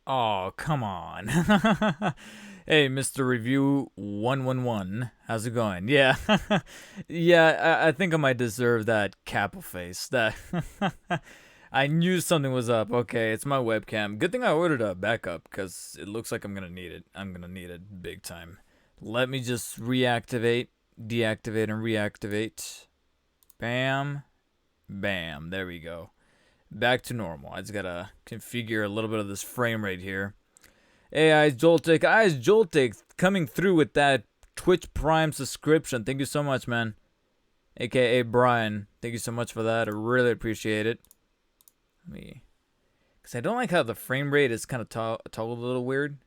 Oh, come on. Hey, Mr. Review 111. How's it going? Yeah. Yeah, I think I might deserve that capo face. That I knew something was up. Okay, it's my webcam. Good thing I ordered a backup because it looks like I'm going to need it. I'm going to need it big time. Let me just reactivate, deactivate, and reactivate. Bam. Bam. There we go. Back to normal. I just gotta configure a little bit of this frame rate here. Hey, Eyes Joltik coming through with that Twitch Prime subscription. Thank you so much, man. AKA Brian. Thank you so much for that. I really appreciate it. Because I don't like how the frame rate is kind of toggled a little weird.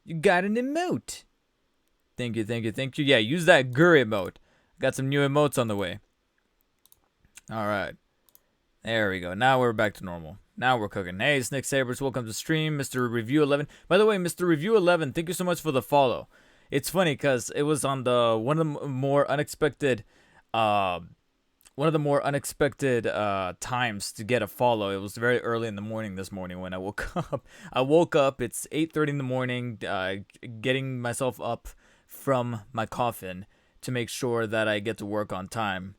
You got an emote. Thank you, thank you, thank you. Yeah, use that Gur emote. Got some new emotes on the way. Alright. There we go. Now we're back to normal. Now we're cooking. Hey, Snick Sabers, welcome to stream, Mr. Review 11. By the way, Mr. Review 11, thank you so much for the follow. It's funny because it was on the one of the more unexpected times to get a follow. It was very early in the morning this morning when I woke up. I woke up. It's 8:30 in the morning. Getting myself up from my coffin to make sure that I get to work on time.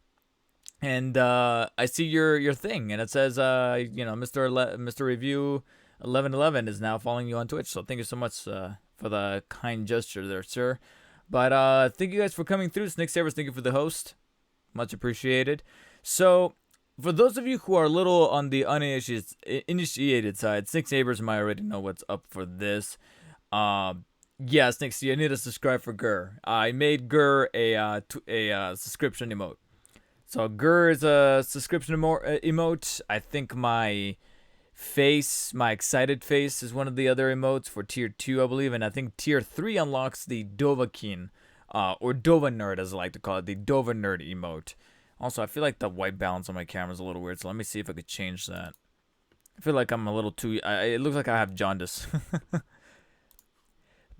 And I see your thing, and it says, Mr. Review 1111 is now following you on Twitch. So thank you so much for the kind gesture there, sir. But thank you guys for coming through. Snake Savers, thank you for the host. Much appreciated. So for those of you who are a little on the uninitiated side, Snake Sabers might already know what's up for this. Yeah, Snake, you need to subscribe for Gur. I made Gur a subscription emote. So Gur is a subscription emote. I think my face, my excited face, is one of the other emotes for tier 2, I believe. And I think tier 3 unlocks the Dovahkiin, or Dova Nerd as I like to call it, the Dova Nerd emote. Also, I feel like the white balance on my camera is a little weird, so let me see if I could change that. I feel like I'm a little too... it looks like I have jaundice.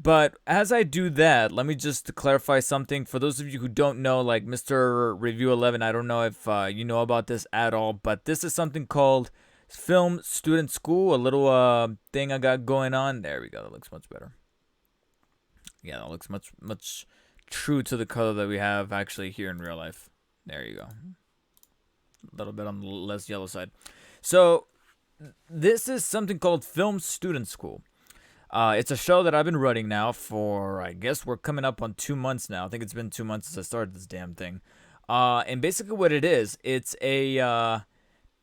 But as I do that, let me just clarify something. For those of you who don't know, like Mr. Review 11, I don't know if you know about this at all, but this is something called Film Student School, a little thing I got going on. There we go. That looks much better. Yeah, that looks much true to the color that we have actually here in real life. There you go. A little bit on the less yellow side. So this is something called Film Student School. It's a show that I've been running now for, I guess we're coming up on 2 months now. I think it's been 2 months since I started this damn thing. And basically what it is, it's a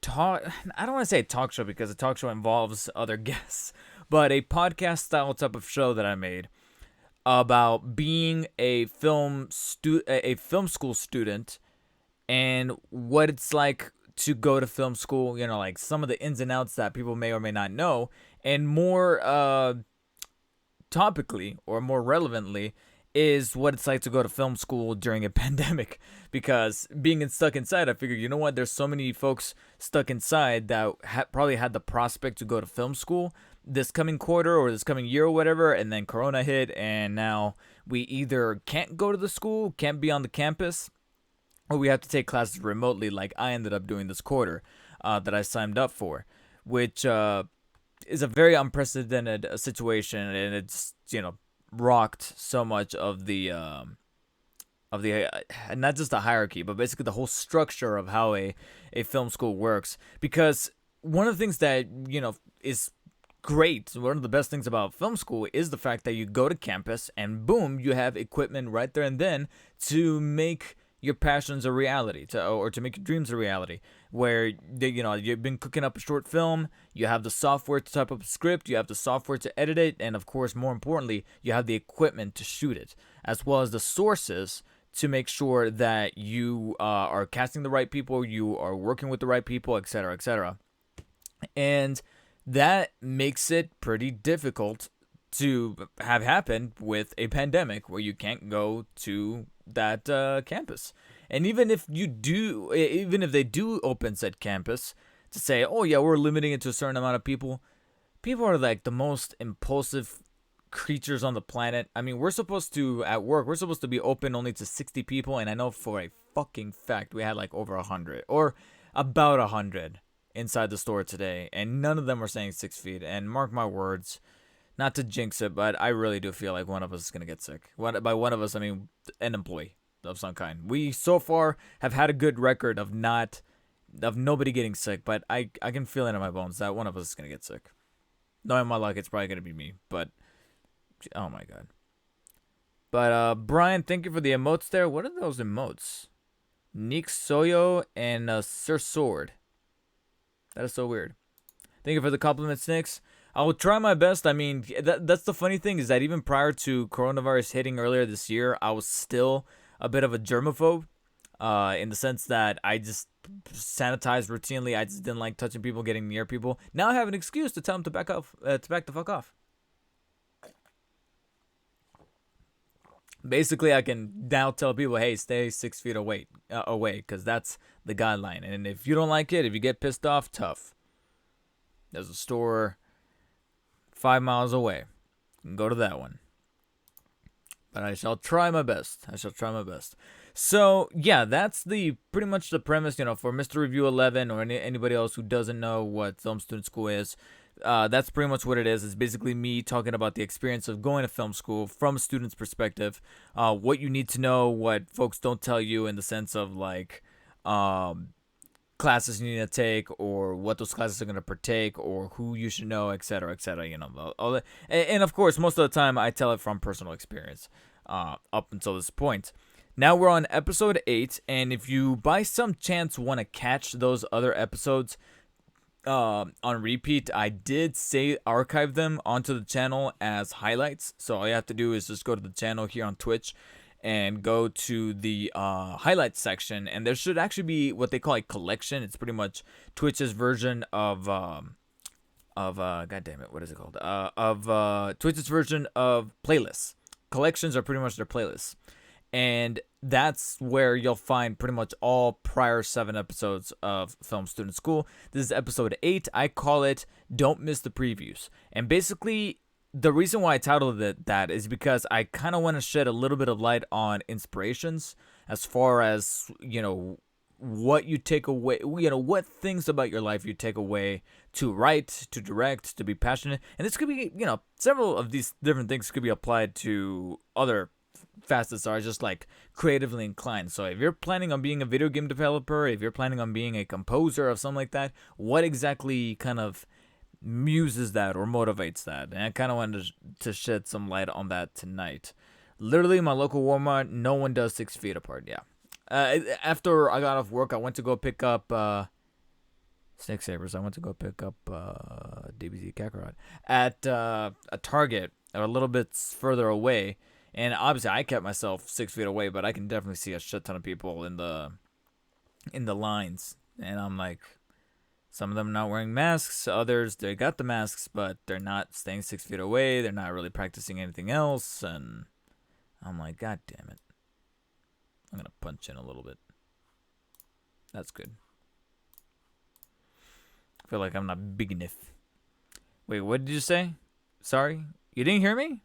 talk. I don't want to say a talk show because a talk show involves other guests, but a podcast style type of show that I made about being a film school student and what it's like to go to film school. You know, like some of the ins and outs that people may or may not know, and more topically or more relevantly is what it's like to go to film school during a pandemic. Because being stuck inside, I figured, you know what, there's so many folks stuck inside that probably had the prospect to go to film school this coming quarter or this coming year or whatever, and then Corona hit, and now we either can't go to the school, can't be on the campus, or we have to take classes remotely, like I ended up doing this quarter that I signed up for, which is a very unprecedented situation, and it's, you know, rocked so much of the not just the hierarchy, but basically the whole structure of how a film school works. Because one of the things that, you know, is great, one of the best things about film school is the fact that you go to campus and boom, you have equipment right there and then to make your passions a reality, or to make your dreams a reality, where you've been cooking up a short film, you have the software to type up a script, you have the software to edit it, and of course, more importantly, you have the equipment to shoot it, as well as the sources to make sure that you are casting the right people, you are working with the right people, etc., etc. And that makes it pretty difficult to have happen with a pandemic where you can't go to that campus. And even if they do open said campus to say, oh yeah, we're limiting it to a certain amount of people are like the most impulsive creatures on the planet. I mean, at work we're supposed to be open only to 60 people, and I know for a fucking fact we had like over 100 or about 100 inside the store today, and none of them were saying 6 feet. And mark my words, not to jinx it, but I really do feel like one of us is gonna get sick. By one of us, I mean an employee of some kind. We so far have had a good record of nobody getting sick, but I can feel it in my bones that one of us is gonna get sick. Knowing my luck, it's probably gonna be me. But oh my god. But Brian, thank you for the emotes there. What are those emotes? Nick Soyo and Sir Sword. That is so weird. Thank you for the compliments, Nix. I will try my best. I mean, that's the funny thing is that even prior to coronavirus hitting earlier this year, I was still a bit of a germaphobe. In the sense that I just sanitized routinely. I just didn't like touching people, getting near people. Now I have an excuse to tell them to back the fuck off. Basically, I can now tell people, hey, stay 6 feet away, because that's the guideline. And if you don't like it, if you get pissed off, tough. There's a store 5 miles away. You can go to that one. But I shall try my best. So, yeah, that's pretty much the premise, for Mr. Review 11 or anybody else who doesn't know what film student school is. That's pretty much what it is. It's basically me talking about the experience of going to film school from a student's perspective. What you need to know, what folks don't tell you in the sense of, like, classes you need to take or what those classes are going to partake or who you should know, etc., etc., all that. And, of course, most of the time I tell it from personal experience up until this point. Now we're on episode 8, and if you by some chance want to catch those other episodes on repeat, I did say archive them onto the channel as highlights. So all you have to do is just go to the channel here on Twitch and go to the highlights section, and there should actually be what they call a collection. It's pretty much Twitch's version of god damn it, what is it called? Twitch's version of playlists. Collections are pretty much their playlists. And that's where you'll find pretty much all prior 7 episodes of Film Student School. This is episode 8. I call it Don't Miss the Previews. And basically, the reason why I titled it that is because I kind of want to shed a little bit of light on inspirations as far as, what you take away, what things about your life you take away to write, to direct, to be passionate. And this could be, several of these different things could be applied to other facets are just like creatively inclined. So if you're planning on being a video game developer, if you're planning on being a composer of something like that, what exactly kind of muses that or motivates that? And I kind of wanted to shed some light on that tonight. Literally, my local Walmart, no one does 6 feet apart. Yeah. After I got off work, I went to go pick up Snake Sabers. I went to go pick up DBZ Kakarot at a Target a little bit further away. And obviously, I kept myself 6 feet away, but I can definitely see a shit ton of people in the lines. And I'm like, some of them not wearing masks. Others, they got the masks, but they're not staying 6 feet away. They're not really practicing anything else. And I'm like, God damn it. I'm going to punch in a little bit. That's good. I feel like I'm not big enough. Wait, what did you say? Sorry? You didn't hear me?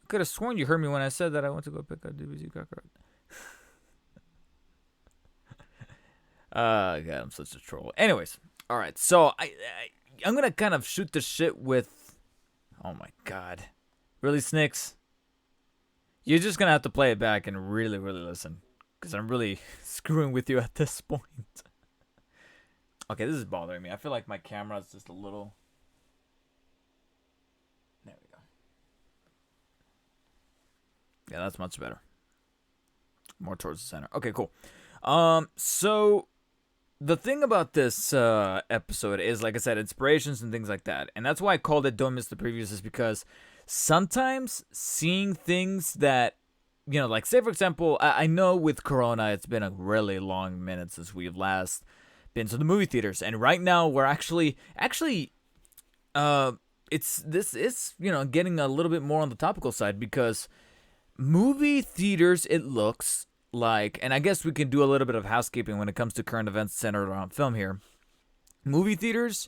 I could have sworn you heard me when I said that I went to go pick up DBZ Kakarot. God, I'm such a troll. Anyways, all right. So I'm gonna kind of shoot the shit with. Oh my god, really, Snicks? You're just gonna have to play it back and really, really listen, because I'm really screwing with you at this point. Okay, this is bothering me. I feel like my camera is just a little. There we go. Yeah, that's much better. More towards the center. Okay, cool. So the thing about this episode is, like I said, inspirations and things like that. And that's why I called it Don't Miss the Previews, is because sometimes seeing things that, like, say, for example, I know with Corona, it's been a really long minute since we've last been to the movie theaters. And right now, we're actually, it's getting a little bit more on the topical side, because movie theaters, it looks like, and I guess we can do a little bit of housekeeping when it comes to current events centered around film here. Movie theaters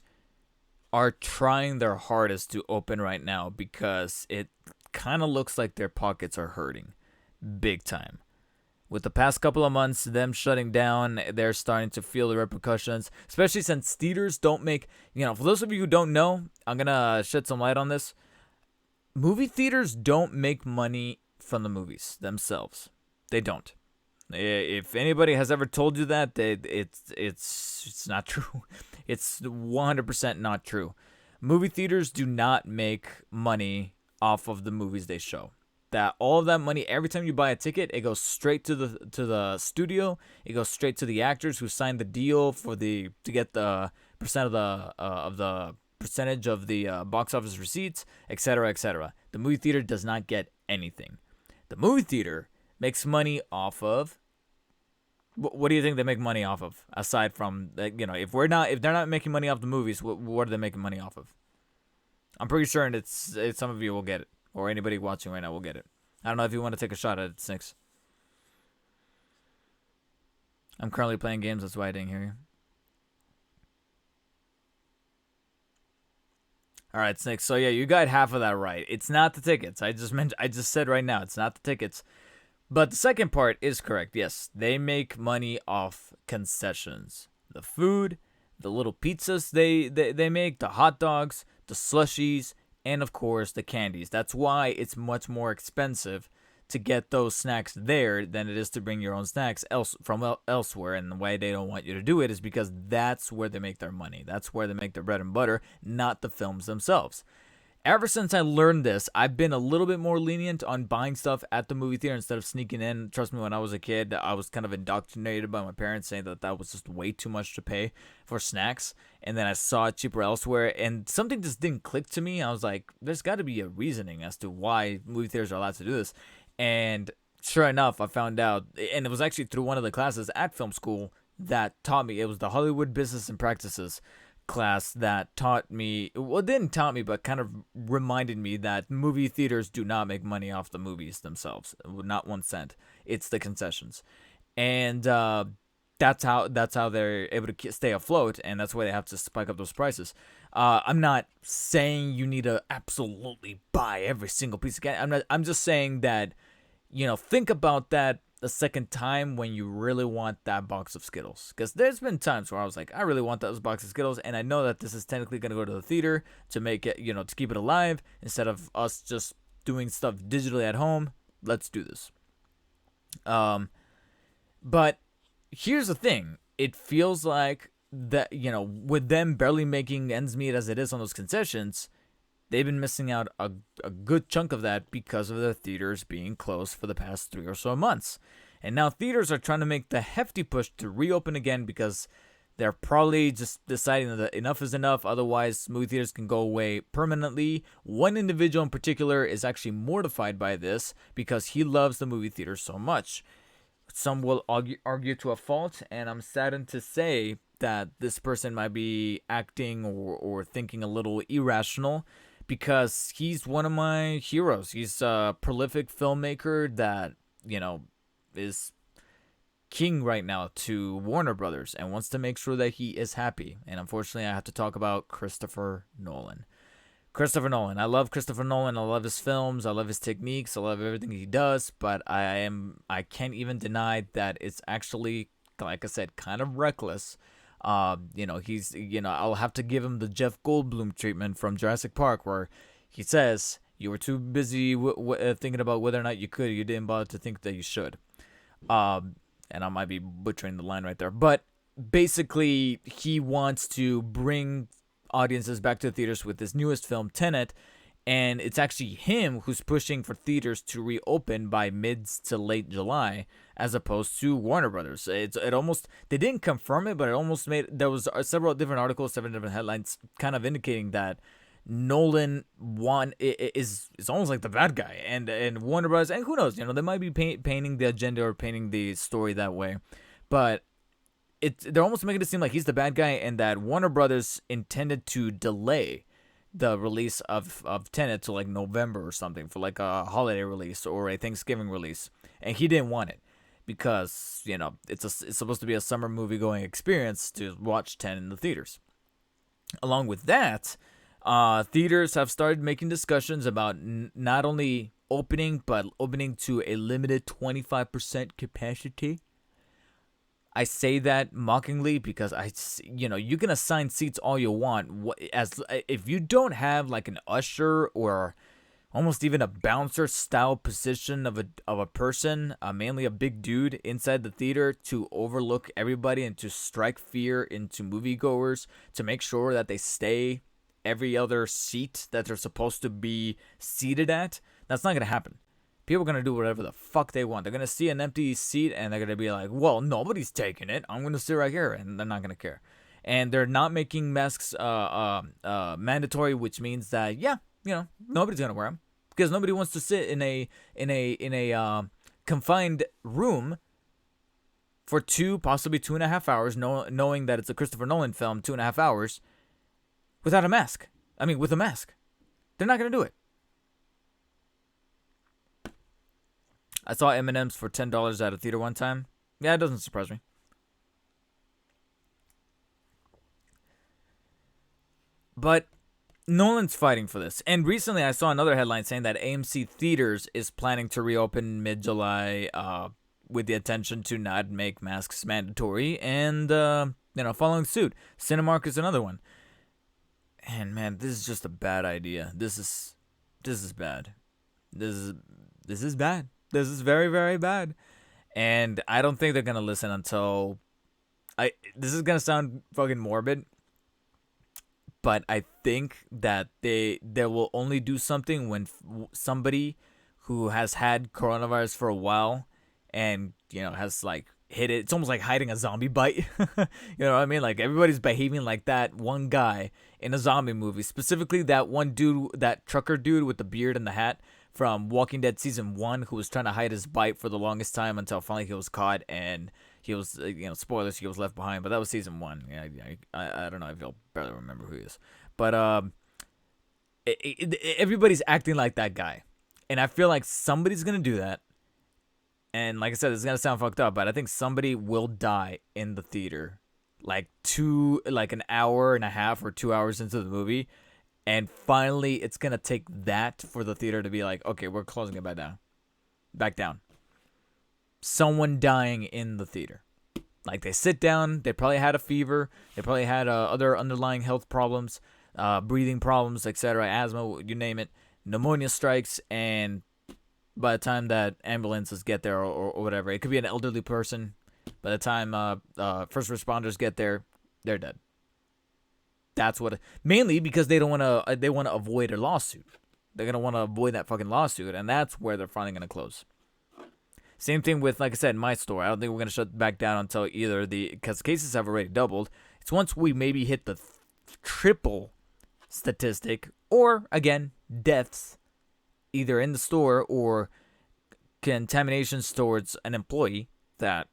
are trying their hardest to open right now, because it kind of looks like their pockets are hurting big time. With the past couple of months, them shutting down, they're starting to feel the repercussions, especially since theaters don't make, for those of you who don't know, I'm going to shed some light on this. Movie theaters don't make money from the movies themselves. They don't. If anybody has ever told you that, it's not true. It's 100% not true. Movie theaters do not make money off of the movies they show. That all of that money, every time you buy a ticket, it goes straight to the studio. It goes straight to the actors who signed the deal to get the percentage of the box office receipts, etc., etc. The movie theater does not get anything. The movie theater makes money off of. What do you think they make money off of? Aside from if they're not making money off the movies, what are they making money off of? I'm pretty sure it's some of you will get it, or anybody watching right now will get it. I don't know if you want to take a shot at it, Six. I'm currently playing games, that's why I didn't hear you. All right, Six. So yeah, you got half of that right. It's not the tickets. I just said right now, it's not the tickets. But the second part is correct. Yes, they make money off concessions. The food, the little pizzas they make, the hot dogs, the slushies, and of course the candies. That's why it's much more expensive to get those snacks there than it is to bring your own snacks from elsewhere. And the way they don't want you to do it is because that's where they make their money. That's where they make their bread and butter, not the films themselves. Ever since I learned this, I've been a little bit more lenient on buying stuff at the movie theater instead of sneaking in. Trust me, when I was a kid, I was kind of indoctrinated by my parents saying that was just way too much to pay for snacks. And then I saw it cheaper elsewhere, and something just didn't click to me. I was like, there's got to be a reasoning as to why movie theaters are allowed to do this. And sure enough, I found out, and it was actually through one of the classes at film school that taught me. It was the Hollywood Business and Practices class that taught me, well, didn't taught me, but kind of reminded me that movie theaters do not make money off the movies themselves, not 1 cent. It's the concessions, and that's how they're able to stay afloat, and that's why they have to spike up those prices. I'm not saying you need to absolutely buy every single piece of candy. I'm just saying that, think about that a second time when you really want that box of Skittles. Because there's been times where I was like, I really want those box of Skittles, and I know that this is technically going to go to the theater to make it, to keep it alive, instead of us just doing stuff digitally at home. Let's do this. But here's the thing. It feels like that, with them barely making ends meet as it is on those concessions, they've been missing out a good chunk of that because of the theaters being closed for the past 3 or so months. And now theaters are trying to make the hefty push to reopen again because they're probably just deciding that enough is enough. Otherwise, movie theaters can go away permanently. One individual in particular is actually mortified by this because he loves the movie theater so much. Some will argue to a fault, and I'm saddened to say that this person might be acting or thinking a little irrational, because he's one of my heroes. He's a prolific filmmaker that, is king right now to Warner Brothers and wants to make sure that he is happy. And unfortunately, I have to talk about Christopher Nolan. Christopher Nolan. I love Christopher Nolan. I love his films. I love his techniques. I love everything he does. But I can't even deny that it's actually, like I said, kind of reckless. He's, I'll have to give him the Jeff Goldblum treatment from Jurassic Park, where he says, you were too busy thinking about whether or not you could. You didn't bother to think that you should. And I might be butchering the line right there. But basically, he wants to bring audiences back to the theaters with his newest film, Tenet. And it's actually him who's pushing for theaters to reopen by mid to late July, as opposed to Warner Brothers. It almost, they didn't confirm it, but it almost there was several different articles, 7 different headlines, kind of indicating that Nolan is almost like the bad guy, and Warner Brothers, and who knows, they might be painting the agenda or painting the story that way, but they're almost making it seem like he's the bad guy, and that Warner Brothers intended to delay the release of Tenet to like November or something, for like a holiday release or a Thanksgiving release, and he didn't want it because it's supposed to be a summer movie going experience to watch Tenet in the theaters. Along with that, theaters have started making discussions about not only opening, but opening to a limited 25% capacity. I say that mockingly because you can assign seats all you want. As if you don't have like an usher or almost even a bouncer style position of a person, mainly a big dude inside the theater to overlook everybody and to strike fear into moviegoers to make sure that they stay every other seat that they're supposed to be seated at. That's not gonna happen. People are gonna do whatever the fuck they want. They're gonna see an empty seat and they're gonna be like, "Well, nobody's taking it. I'm gonna sit right here," and they're not gonna care. And they're not making masks mandatory, which means that nobody's gonna wear them because nobody wants to sit in a confined room for possibly 2.5 hours, knowing that it's a Christopher Nolan film, 2.5 hours, without a mask. I mean, with a mask. They're not gonna do it. I saw M&M's for $10 at a theater one time. Yeah, it doesn't surprise me. But Nolan's fighting for this. And recently I saw another headline saying that AMC Theaters is planning to reopen mid-July with the intention to not make masks mandatory. And, following suit. Cinemark is another one. And, man, this is just a bad idea. This is bad. This is bad. This is very, very bad. And I don't think they're going to listen until... This is going to sound fucking morbid. But I think that they will only do something when somebody who has had coronavirus for a while and, has, like, hit it. It's almost like hiding a zombie bite. You know what I mean? Like, everybody's behaving like that one guy in a zombie movie. Specifically, that one dude, that trucker dude with the beard and the hat from Walking Dead Season 1 who was trying to hide his bite for the longest time until finally he was caught and he was, spoilers, he was left behind. But that was Season 1. Yeah, I don't know if you'll barely remember who he is. But everybody's acting like that guy. And I feel like somebody's going to do that. And like I said, it's going to sound fucked up, but I think somebody will die in the theater. Like an hour and a half or 2 hours into the movie. And finally, it's going to take that for the theater to be like, okay, we're closing it back down. Someone dying in the theater. Like, they sit down, they probably had a fever, they probably had other underlying health problems, breathing problems, etc., asthma, you name it. Pneumonia strikes, and by the time that ambulances get there or whatever, it could be an elderly person. By the time first responders get there, they're dead. That's what. Mainly because they want to avoid a lawsuit. They're gonna want to avoid that fucking lawsuit, and that's where they're finally gonna close. Same thing with, like I said, my store. I don't think we're gonna shut back down until either because cases have already doubled. It's once we maybe hit the triple statistic, or again deaths, either in the store or contaminations towards an employee, that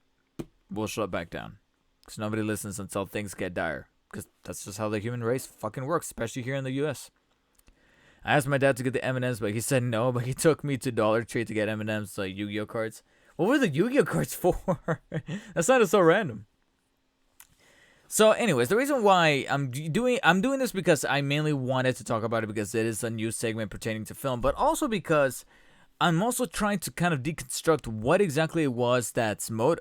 we'll shut back down. Because nobody listens until things get dire. Because that's just how the human race fucking works, especially here in the U.S. I asked my dad to get the M&Ms, but he said no. But he took me to Dollar Tree to get M&Ms, like Yu-Gi-Oh cards. What were the Yu-Gi-Oh cards for? That sounded so random. So, anyways, the reason why I'm doing this because I mainly wanted to talk about it because it is a new segment pertaining to film, but also because I'm also trying to kind of deconstruct what exactly it was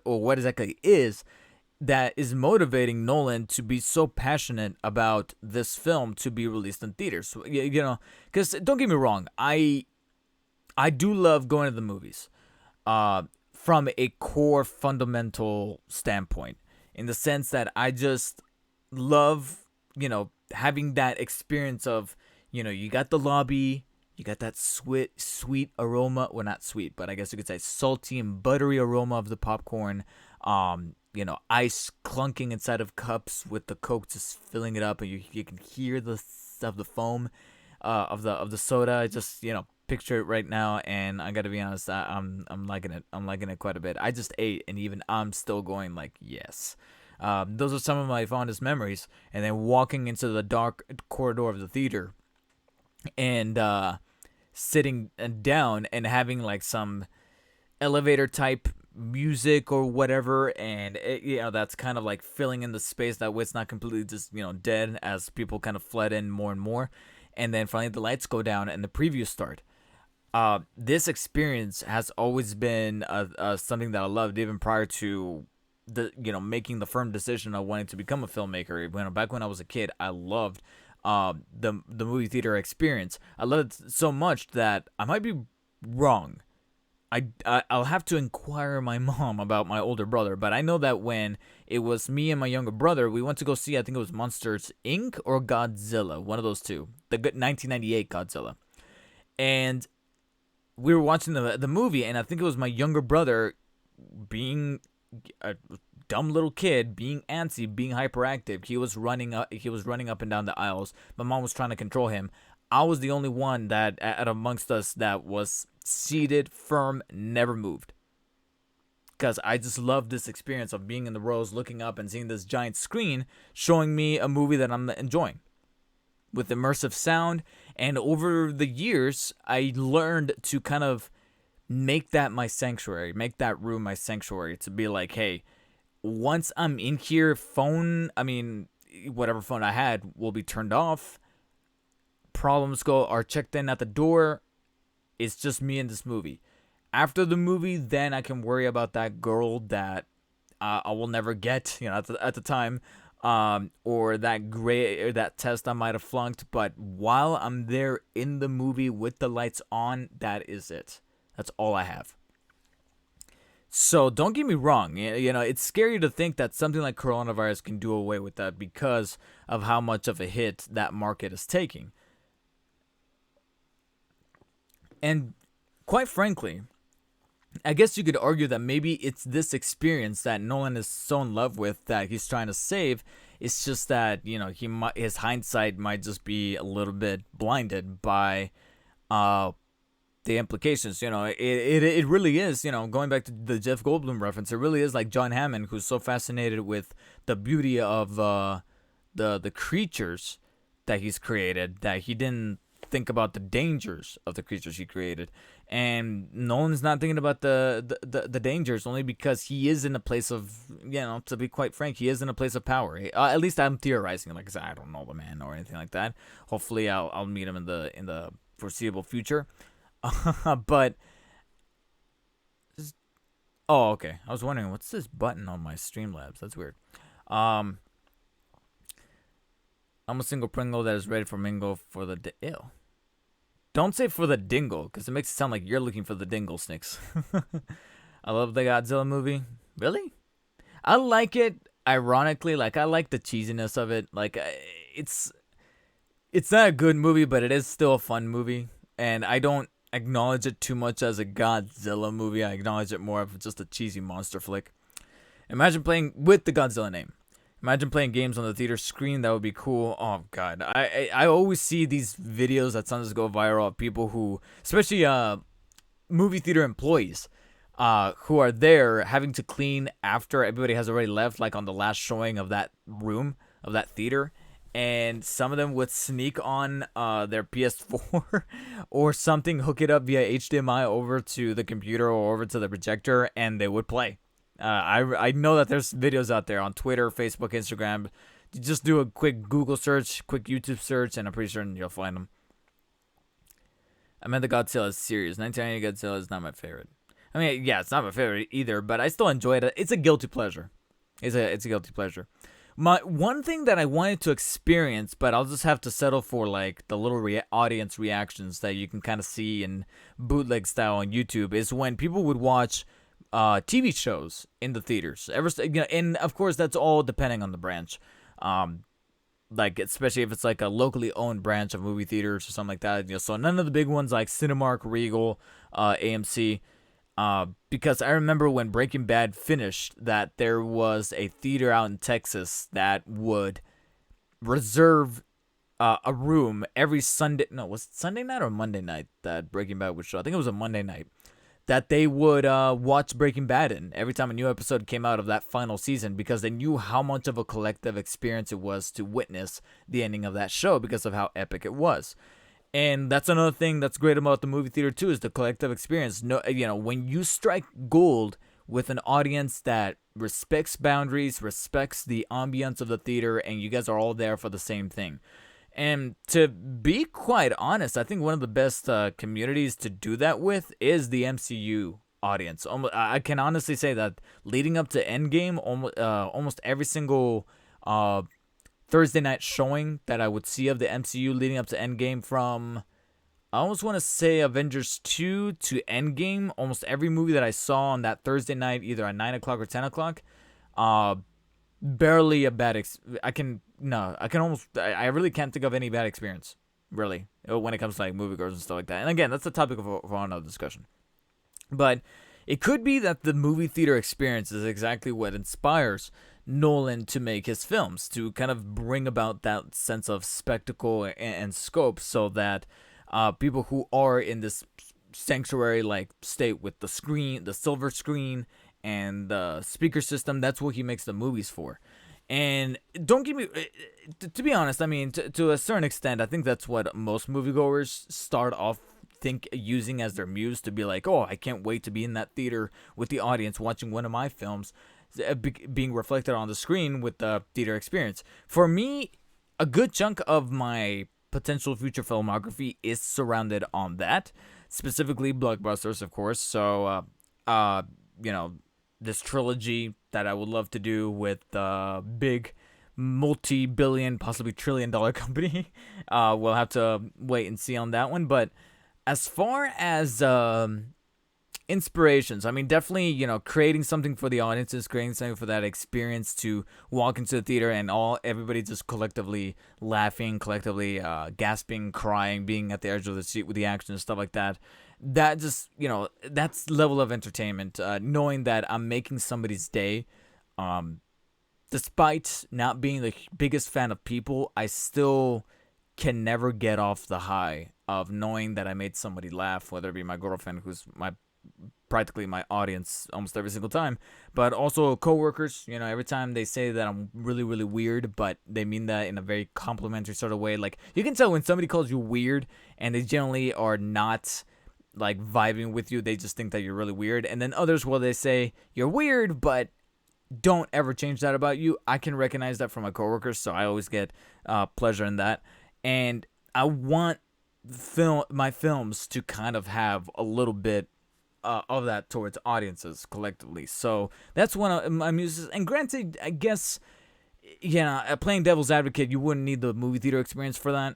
what exactly is that is motivating Nolan to be so passionate about this film to be released in theaters. Because don't get me wrong, I do love going to the movies from a core fundamental standpoint, in the sense that I just love, having that experience of, you got the lobby, you got that sweet aroma, well, not sweet, but I guess you could say salty and buttery aroma of the popcorn, ice clunking inside of cups with the Coke just filling it up, and you can hear the foam of the soda. I just picture it right now, and I gotta be honest, I'm liking it. I'm liking it quite a bit. I just ate, and even I'm still going like yes. Those are some of my fondest memories. And then walking into the dark corridor of the theater, and sitting down and having like some elevator type music or whatever, and that's kind of like filling in the space, that way it's not completely just dead as people kind of fled in more and more. And then finally the lights go down and the previews start. This experience has always been something that I loved even prior to the making the firm decision of wanting to become a filmmaker. Back when I was a kid, I loved the movie theater experience. I loved it so much that I might be wrong. I'll have to inquire my mom about my older brother, but I know that when it was me and my younger brother, we went to go see, I think it was Monsters Inc. or Godzilla, one of those two, the 1998 Godzilla, and we were watching the movie, and I think it was my younger brother being a dumb little kid, being antsy, being hyperactive. He was running up and down the aisles. My mom was trying to control him. I was the only one that at amongst us that was seated firm, never moved. Because I just love this experience of being in the rows, looking up and seeing this giant screen showing me a movie that I'm enjoying with immersive sound. And over the years, I learned to kind of make that my sanctuary, make that room my sanctuary, to be like, hey, once I'm in here, whatever phone I had will be turned off. Problems are checked in at the door. It's just me in this movie. After the movie, then I can worry about that girl that I will never get, at the time, or that test I might have flunked. But while I'm there in the movie with the lights on, that is it. That's all I have. So don't get me wrong. It's scary to think that something like coronavirus can do away with that because of how much of a hit that market is taking. And quite frankly, I guess you could argue that maybe it's this experience that Nolan is so in love with that he's trying to save. It's just that his hindsight might just be a little bit blinded by the implications. It really is. Going back to the Jeff Goldblum reference, it really is like John Hammond, who's so fascinated with the beauty of the creatures that he's created that he didn't think about the dangers of the creatures he created. And Nolan's not thinking about the dangers only because he is in a place of, to be quite frank, he is in a place of power. At least I'm theorizing. Like I said, I don't know the man or anything like that. Hopefully I'll meet him in the foreseeable future. But oh, okay. I was wondering what's this button on my Streamlabs. That's weird. I'm a single Pringle that is ready for mingle for the ew. Don't say for the dingle, because it makes it sound like you're looking for the dingle snicks. I love the Godzilla movie. Really? I like it. Ironically, like I like the cheesiness of it. Like it's not a good movie, but it is still a fun movie, and I don't acknowledge it too much as a Godzilla movie. I acknowledge it more of just a cheesy monster flick. Imagine playing with the Godzilla name. Imagine playing games on the theater screen. That would be cool. Oh, God. I always see these videos that sometimes go viral of people who, especially movie theater employees, who are there having to clean after everybody has already left, like on the last showing of that room, of that theater. And some of them would sneak on their PS4 or something, hook it up via HDMI over to the computer or over to the projector, and they would play. I know that there's videos out there on Twitter, Facebook, Instagram. You just do a quick Google search, quick YouTube search, and I'm pretty sure you'll find them. I meant the Godzilla series. 1990 Godzilla is not my favorite. I mean, yeah, it's not my favorite either, but I still enjoy it. It's a guilty pleasure. It's a guilty pleasure. My one thing that I wanted to experience, but I'll just have to settle for like the little audience reactions that you can kind of see in bootleg style on YouTube, is when people would watch TV shows in the theaters. And of course that's all depending on the branch. Like especially if it's like a locally owned branch of movie theaters or something like that. So none of the big ones like Cinemark, Regal, AMC. Because I remember when Breaking Bad finished that there was a theater out in Texas that would reserve a room every Sunday. No, was it Sunday night or Monday night that Breaking Bad would show? I think it was a Monday night. That they would watch Breaking Bad in every time a new episode came out of that final season, because they knew how much of a collective experience it was to witness the ending of that show because of how epic it was. And that's another thing that's great about the movie theater too, is the collective experience. No, when you strike gold with an audience that respects boundaries, respects the ambience of the theater, and you guys are all there for the same thing. And to be quite honest, I think one of the best communities to do that with is the MCU audience. I can honestly say that leading up to Endgame, almost every single uh, Thursday night showing that I would see of the MCU leading up to Endgame, from I almost want to say Avengers 2 to Endgame, almost every movie that I saw on that Thursday night, either at 9 o'clock or 10 o'clock, uh, barely a bad I can, no, I can almost, I really can't think of any bad experience, really, when it comes to like moviegoers and stuff like that. And again, that's the topic of another discussion. But it could be that the movie theater experience is exactly what inspires Nolan to make his films, to kind of bring about that sense of spectacle and scope, so that people who are in this sanctuary like state with the screen, the silver screen, and the speaker system, that's what he makes the movies for. And don't give me, to be honest, I mean, to a certain extent, I think that's what most moviegoers start off think using as their muse, to be like, oh, I can't wait to be in that theater with the audience watching one of my films being reflected on the screen with the theater experience. For me, a good chunk of my potential future filmography is surrounded on that, specifically blockbusters, of course. So, you know, this trilogy that I would love to do with the big multi-billion, possibly trillion-dollar company. We'll have to wait and see on that one. But as far as inspirations, I mean, definitely, creating something for the audiences, creating something for that experience to walk into the theater and everybody just collectively laughing, collectively gasping, crying, being at the edge of the seat with the action and stuff like that. That just, that's level of entertainment. Knowing that I'm making somebody's day. Despite not being the biggest fan of people, I still can never get off the high of knowing that I made somebody laugh, whether it be my girlfriend, who's practically my audience almost every single time, but also coworkers. Every time they say that I'm really, really weird, but they mean that in a very complimentary sort of way. Like, you can tell when somebody calls you weird and they generally are not like vibing with you. They just think that you're really weird. And then others, well, they say you're weird, but don't ever change that about you. I can recognize that from my coworkers, so I always get pleasure in that. And I want my films to kind of have a little bit of that towards audiences collectively. So that's one of my muses. And granted, I guess, playing devil's advocate, you wouldn't need the movie theater experience for that.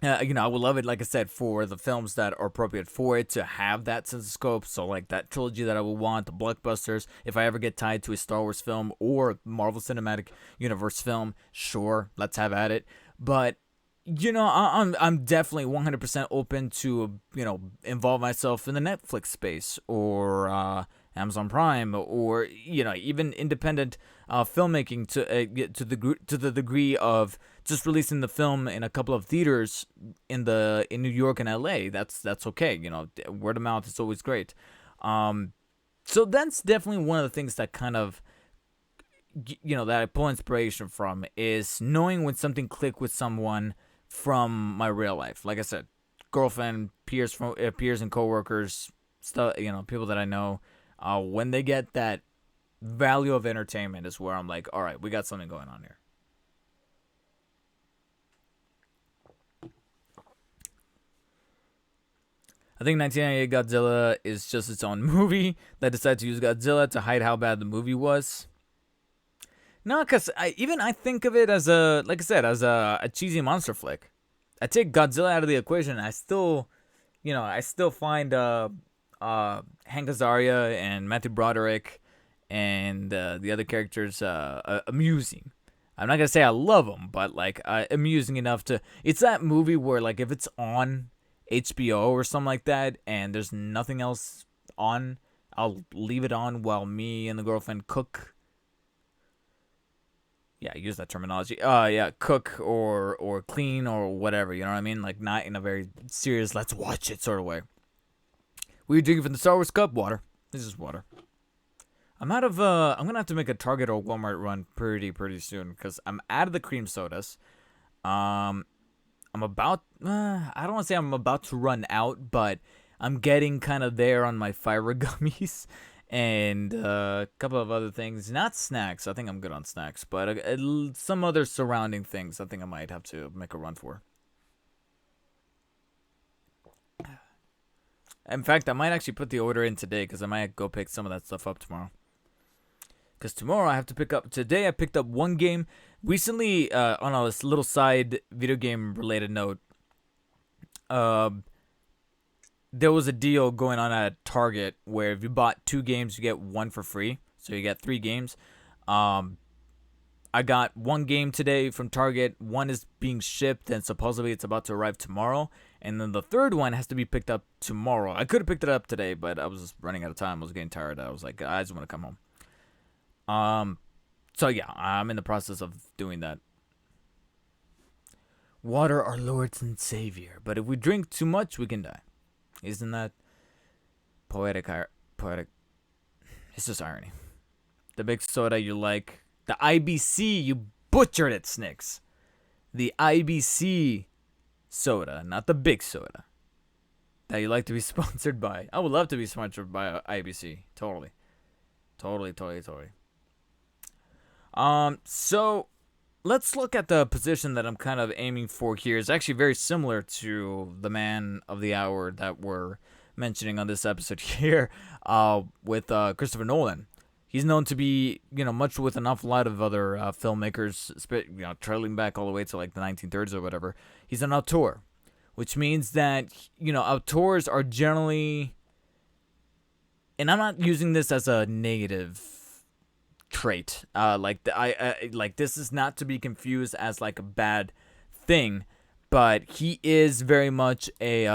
I would love it, like I said, for the films that are appropriate for it to have that sense of scope. So, like that trilogy that I would want, the blockbusters. If I ever get tied to a Star Wars film or Marvel Cinematic Universe film, sure, let's have at it. But I'm definitely 100% open to involve myself in the Netflix space or Amazon Prime, or even independent filmmaking to the degree of just releasing the film in a couple of theaters in New York and LA. That's okay. Word of mouth is always great. So that's definitely one of the things that kind of that I pull inspiration from, is knowing when something clicked with someone from my real life. Like I said, girlfriend, peers and coworkers, stuff. People that I know. When they get that value of entertainment is where I'm like, all right, we got something going on here. I think 1998 Godzilla is just its own movie that decided to use Godzilla to hide how bad the movie was. No, because I think of it as like I said, as a cheesy monster flick. I take Godzilla out of the equation, and I still find Hank Azaria and Matthew Broderick and the other characters amusing. I'm not gonna say I love them, but like amusing enough to. It's that movie where, like, if it's on HBO or something like that, and there's nothing else on, I'll leave it on while me and the girlfriend cook. Yeah, use that terminology. Yeah, cook or clean or whatever. You know what I mean? Like, not in a very serious, let's watch it sort of way. We were drinking from the Star Wars cup. Water. This is water. I'm out of. I'm gonna have to make a Target or Walmart run pretty soon, because I'm out of the cream sodas. I'm about. I don't want to say I'm about to run out, but I'm getting kind of there on my fiber gummies, and a couple of other things. Not snacks. I think I'm good on snacks, but some other surrounding things. I think I might have to make a run for. In fact, I might actually put the order in today because I might go pick some of that stuff up tomorrow. Because tomorrow I have to pick up. Today I picked up one game. Recently, on a little side video game related note, there was a deal going on at Target where if you bought 2 games, you get 1 for free. So you get 3 games. I got 1 game today from Target. 1 is being shipped, and supposedly it's about to arrive tomorrow. And then the 3rd one has to be picked up tomorrow. I could have picked it up today, but I was just running out of time. I was getting tired. I was like, I just want to come home. So yeah, I'm in the process of doing that. Water, our Lord and Savior. But if we drink too much, we can die. Isn't that poetic? Poetic. It's just irony. The big soda you like. The IBC, you butchered it, Snicks. The IBC soda, not the big soda. That you like to be sponsored by. I would love to be sponsored by IBC. Totally. So let's look at the position that I'm kind of aiming for here. It's actually very similar to the man of the hour that we're mentioning on this episode here, with Christopher Nolan. He's known to be, much with an awful lot of other filmmakers, trailing back all the way to like the 1930s or whatever. He's an auteur, which means that, auteurs are generally, and I'm not using this as a negative trait. This is not to be confused as like a bad thing, but he is very much a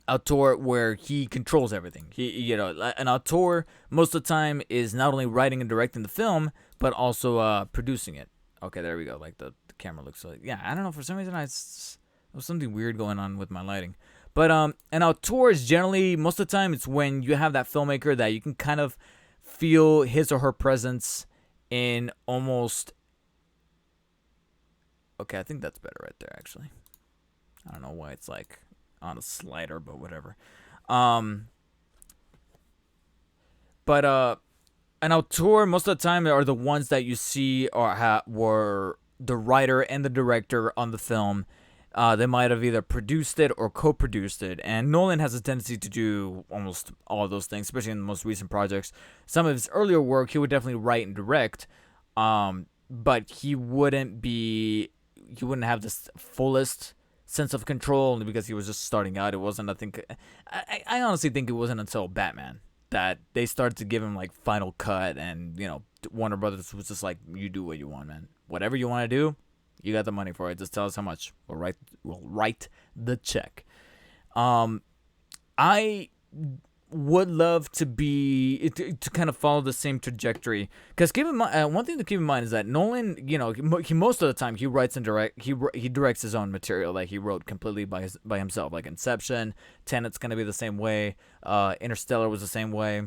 auteur where he controls everything. An auteur most of the time is not only writing and directing the film, but also producing it. Okay, there we go. Like the camera looks like, yeah, I don't know, for some reason there was something weird going on with my lighting. But an auteur is generally, most of the time, it's when you have that filmmaker that you can kind of feel his or her presence in almost. Okay, I think that's better right there, actually. I don't know why it's like on a slider, but whatever. But an auteur most of the time are the ones that you see were the writer and the director on the film. They might have either produced it or co-produced it, and Nolan has a tendency to do almost all of those things, especially in the most recent projects. Some of his earlier work, he would definitely write and direct, but he wouldn't have this fullest sense of control, only because he was just starting out. It wasn't, I honestly think it wasn't until Batman that they started to give him like final cut, and Warner Brothers was just like, you do what you want, man. Whatever you want to do, you got the money for it. Just tell us how much. We'll write the check. I would love to kind of follow the same trajectory, because keep in mind, one thing to keep in mind is that Nolan, he most of the time he writes and he directs his own material that he wrote completely by himself. Like Inception, Tenet's gonna be the same way. Interstellar was the same way.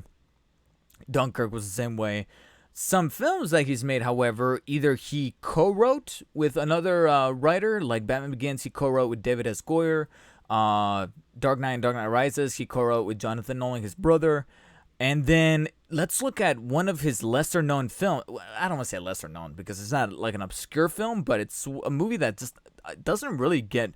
Dunkirk was the same way. Some films that he's made, however, either he co-wrote with another writer, like Batman Begins, he co-wrote with David S. Goyer. Dark Knight and Dark Knight Rises, he co-wrote with Jonathan Nolan, his brother. And then let's look at one of his lesser-known films. I don't want to say lesser-known because it's not like an obscure film, but it's a movie that just doesn't really get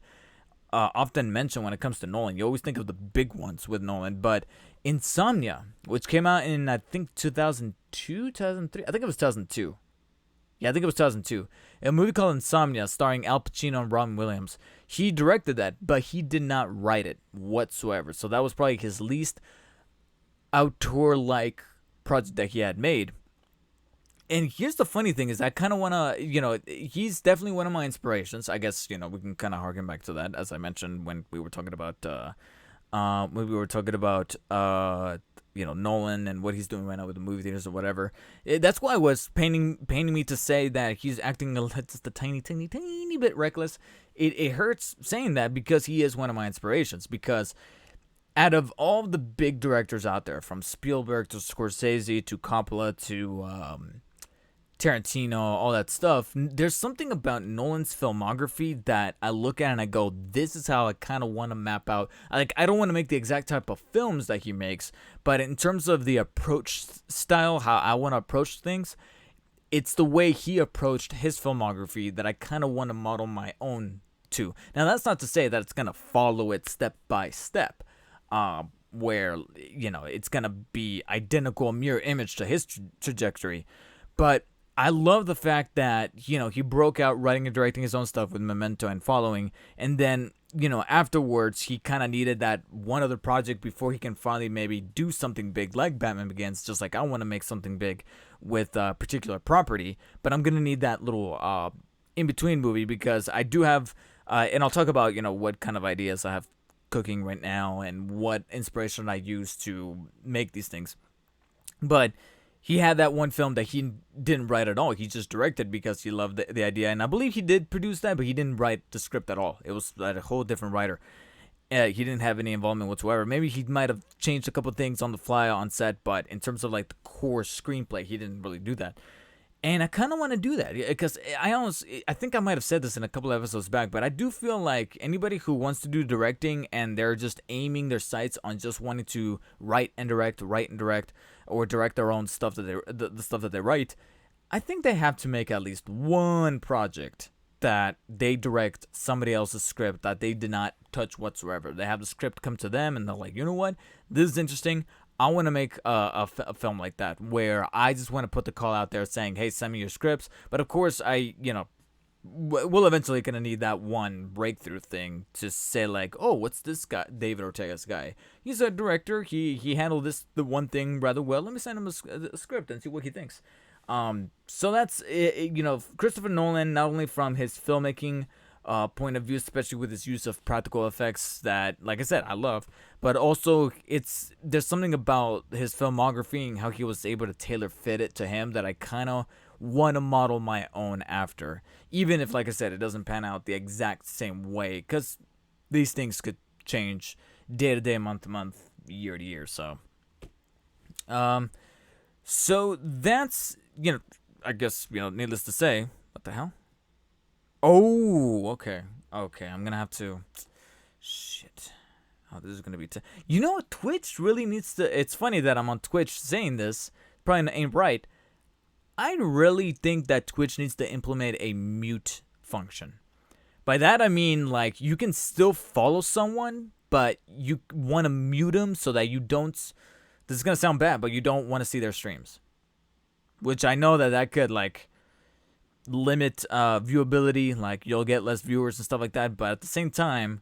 often mentioned when it comes to Nolan. You always think of the big ones with Nolan, but Insomnia, which came out in, I think, 2002, 2003? I think it was 2002. Yeah, I think it was 2002. A movie called Insomnia starring Al Pacino and Robin Williams. He directed that, but he did not write it whatsoever. So that was probably his least auteur-like project that he had made. And here's the funny thing is I kind of want to, he's definitely one of my inspirations. I guess, we can kind of harken back to that, as I mentioned when we were talking about, Nolan and what he's doing right now with the movie theaters or whatever. That's why it was paining me to say that he's acting just a tiny bit reckless. It hurts saying that because he is one of my inspirations. Because out of all the big directors out there, from Spielberg to Scorsese to Coppola Tarantino, all that stuff. There's something about Nolan's filmography that I look at and I go, this is how I kind of want to map out. Like, I don't want to make the exact type of films that he makes, but in terms of the approach style, how I want to approach things, it's the way he approached his filmography that I kind of want to model my own to. Now, that's not to say that it's going to follow it step by step, where, it's going to be identical, mirror image to his trajectory. But I love the fact that, he broke out writing and directing his own stuff with Memento and Following. And then, afterwards, he kind of needed that one other project before he can finally maybe do something big like Batman Begins. Just like I want to make something big with a particular property. But I'm going to need that little in-between movie because I do have, and I'll talk about, what kind of ideas I have cooking right now and what inspiration I use to make these things. But he had that one film that he didn't write at all. He just directed because he loved the idea. And I believe he did produce that, but he didn't write the script at all. It was a whole different writer. He didn't have any involvement whatsoever. Maybe he might have changed a couple things on the fly on set, but in terms of like the core screenplay, he didn't really do that. And I kind of want to do that because I think I might have said this in a couple episodes back, but I do feel like anybody who wants to do directing and they're just aiming their sights on just wanting to write and direct, or direct their own stuff the stuff that they write, I think they have to make at least one project that they direct somebody else's script that they did not touch whatsoever. They have the script come to them and they're like, you know what, this is interesting. I want to make a film like that where I just want to put the call out there saying, hey, send me your scripts. But of course, we'll eventually going to need that one breakthrough thing to say like, oh, what's this guy, David Ortega's guy? He's a director. He handled the one thing rather well. Let me send him a script and see what he thinks. So that's, Christopher Nolan, not only from his filmmaking point of view, especially with his use of practical effects that, like I said, I love, but also there's something about his filmography and how he was able to tailor fit it to him that I kind of want to model my own after, even if, like I said, it doesn't pan out the exact same way, because these things could change day to day, month to month, year to year. So that's, I guess, needless to say, what the hell? Oh, okay. Okay, I'm gonna have to. Shit. Oh, this is gonna be. Twitch really needs to. It's funny that I'm on Twitch saying this. Probably ain't right. I really think that Twitch needs to implement a mute function. By that I mean, like, you can still follow someone, but you want to mute them so that you don't. This is gonna sound bad, but you don't want to see their streams. Which I know that could, like, limit viewability, like you'll get less viewers and stuff like that, but at the same time,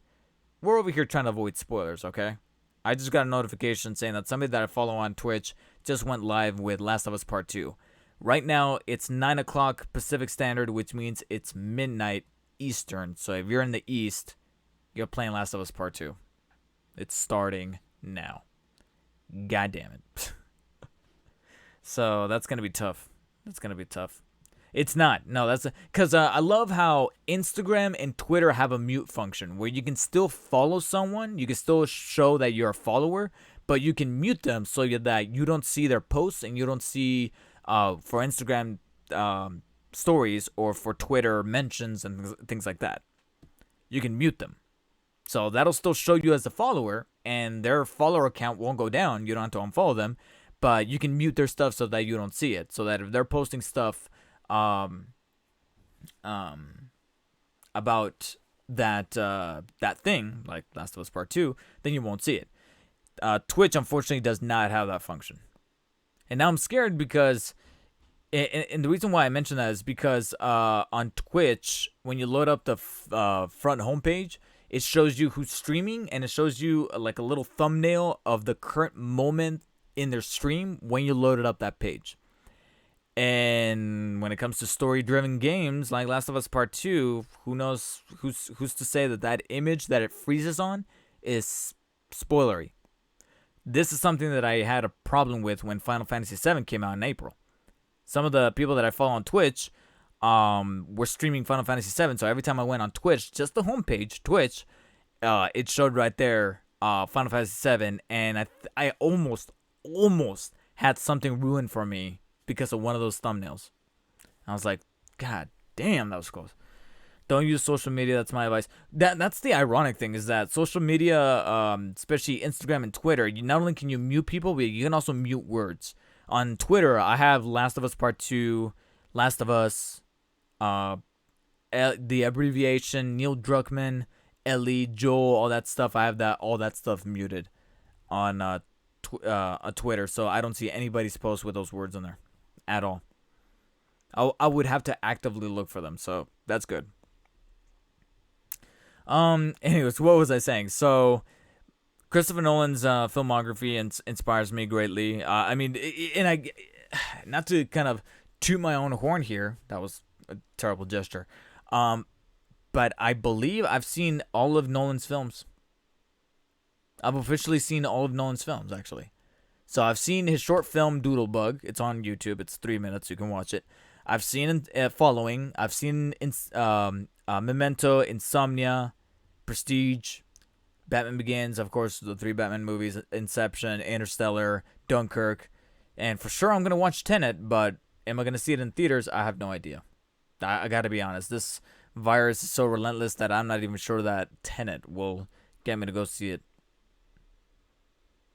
we're over here trying to avoid spoilers, okay? I just got a notification saying that somebody that I follow on Twitch just went live with Last of Us Part 2. Right now, it's 9 o'clock Pacific Standard, which means it's midnight Eastern, so if you're in the East, you're playing Last of Us Part 2. It's starting now. God damn it. So that's going to be tough. It's not. No, that's because I love how Instagram and Twitter have a mute function where you can still follow someone. You can still show that you're a follower, but you can mute them so that you don't see their posts and you don't see, for Instagram stories or for Twitter mentions and things like that. You can mute them. So that'll still show you as a follower and their follower account won't go down. You don't have to unfollow them, but you can mute their stuff so that you don't see it. So that if they're posting stuff about that thing, like Last of Us Part 2, then you won't see it. Twitch, unfortunately, does not have that function. And now I'm scared because, and the reason why I mention that is because on Twitch, when you load up the front homepage, it shows you who's streaming, and it shows you like a little thumbnail of the current moment in their stream when you loaded up that page. And when it comes to story-driven games like Last of Us Part 2, who knows who's to say that image that it freezes on is spoilery. This is something that I had a problem with when Final Fantasy VII came out in April. Some of the people that I follow on Twitch were streaming Final Fantasy VII, so every time I went on Twitch, just the homepage, Twitch, it showed right there Final Fantasy VII, and I almost had something ruined for me because of one of those thumbnails. I was like, God damn, that was close. Don't use social media. That's my advice. That's the ironic thing is that social media, especially Instagram and Twitter, you not only can you mute people, but you can also mute words. On Twitter, I have Last of Us Part 2, Last of Us, uh, the abbreviation, Neil Druckmann, Ellie, Joel, all that stuff. I have all that stuff muted on Twitter, so I don't see anybody's post with those words in there at all. I would have to actively look for them, so that's good. Anyways, what was I saying? So, Christopher Nolan's filmography inspires me greatly. I mean, and I, not to kind of toot my own horn here. That was a terrible gesture. But I believe I've seen all of Nolan's films. I've officially seen all of Nolan's films, actually. So I've seen his short film Doodlebug. It's on YouTube. It's 3 minutes. You can watch it. I've seen Following. I've seen Memento, Insomnia, Prestige, Batman Begins, of course, the 3 Batman movies, Inception, Interstellar, Dunkirk. And for sure I'm going to watch Tenet, but am I going to see it in theaters? I have no idea. I got to be honest. This virus is so relentless that I'm not even sure that Tenet will get me to go see it.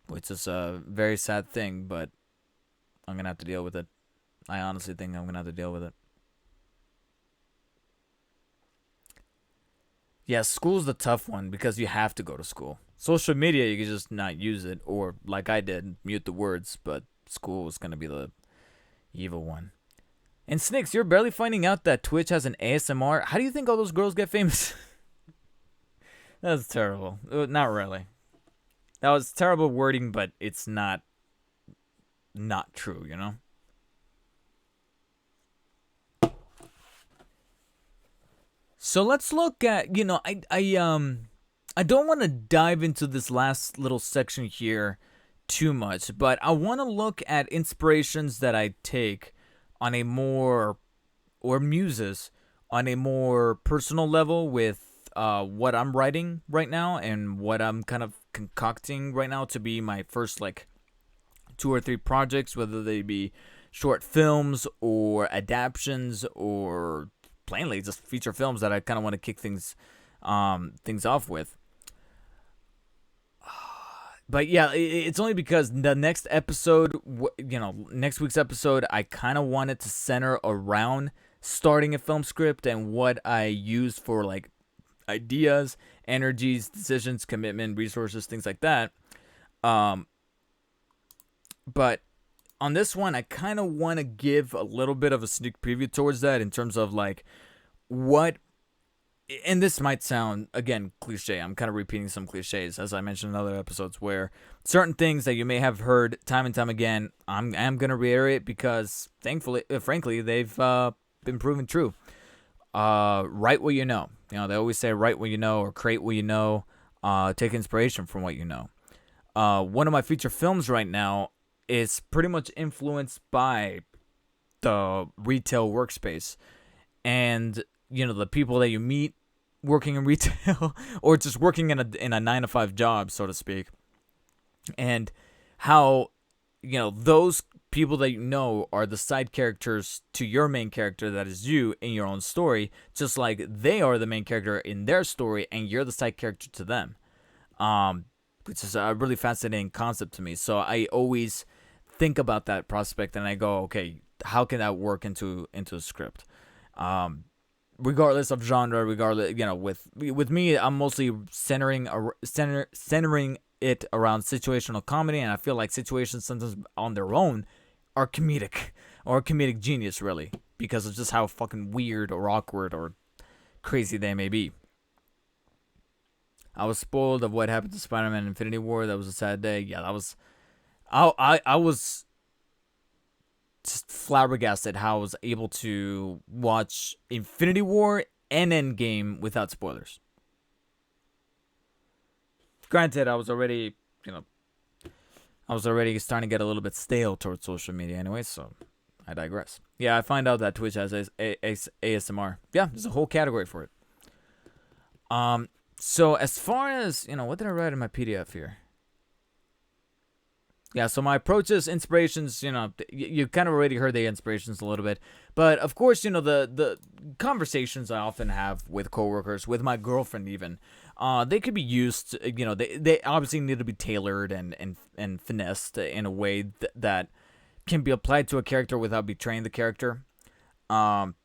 Which is a very sad thing, but I'm going to have to deal with it. I honestly think I'm going to have to deal with it. Yeah, school's the tough one because you have to go to school. Social media, you can just not use it, or like I did, mute the words, but school is going to be the evil one. And Snicks, you're barely finding out that Twitch has an ASMR. How do you think all those girls get famous? That's terrible. Not really. That was terrible wording, but it's not true, you know? So let's look at, I don't want to dive into this last little section here too much, but I want to look at inspirations that I take on a more, or muses, on a more personal level with what I'm writing right now and what I'm kind of concocting right now to be my first, 2 or 3 projects, whether they be short films or adaptions or plainly just feature films that I kind of want to kick things off with. But yeah, it's only because the next episode, next week's episode, I kind of wanted to center around starting a film script and what I use for ideas, energies, decisions, commitment, resources, things like that. But on this one, I kind of want to give a little bit of a sneak preview towards that in terms of what, and this might sound, again, cliche. I'm kind of repeating some cliches, as I mentioned in other episodes, where certain things that you may have heard time and time again, I'm going to reiterate because, frankly, they've been proven true. Write what you know. They always say write what you know or create what you know. Take inspiration from what you know. One of my feature films right now is pretty much influenced by the retail workspace and the people that you meet working in retail or just working in a 9-to-5 job, so to speak, and how those people that you know are the side characters to your main character that is you in your own story, just like they are the main character in their story and you're the side character to them, which is a really fascinating concept to me. So I always think about that prospect and I go, okay, how can that work into a script? Regardless of genre, with me, I'm mostly centering it around situational comedy, and I feel like situations sometimes on their own are comedic or comedic genius, really, because of just how fucking weird or awkward or crazy they may be. I was spoiled of what happened to Spider-Man Infinity War. That was a sad day. Yeah, that was. I was just flabbergasted how I was able to watch Infinity War and Endgame without spoilers. Granted, I was already starting to get a little bit stale towards social media anyway, so I digress. Yeah, I find out that Twitch has ASMR. Yeah, there's a whole category for it. So as far as, what did I write in my PDF here? Yeah, so my approach is inspirations, you kind of already heard the inspirations a little bit. But of course, the conversations I often have with coworkers, with my girlfriend even, they could be used, they obviously need to be tailored and finessed in a way that can be applied to a character without betraying the character. Um,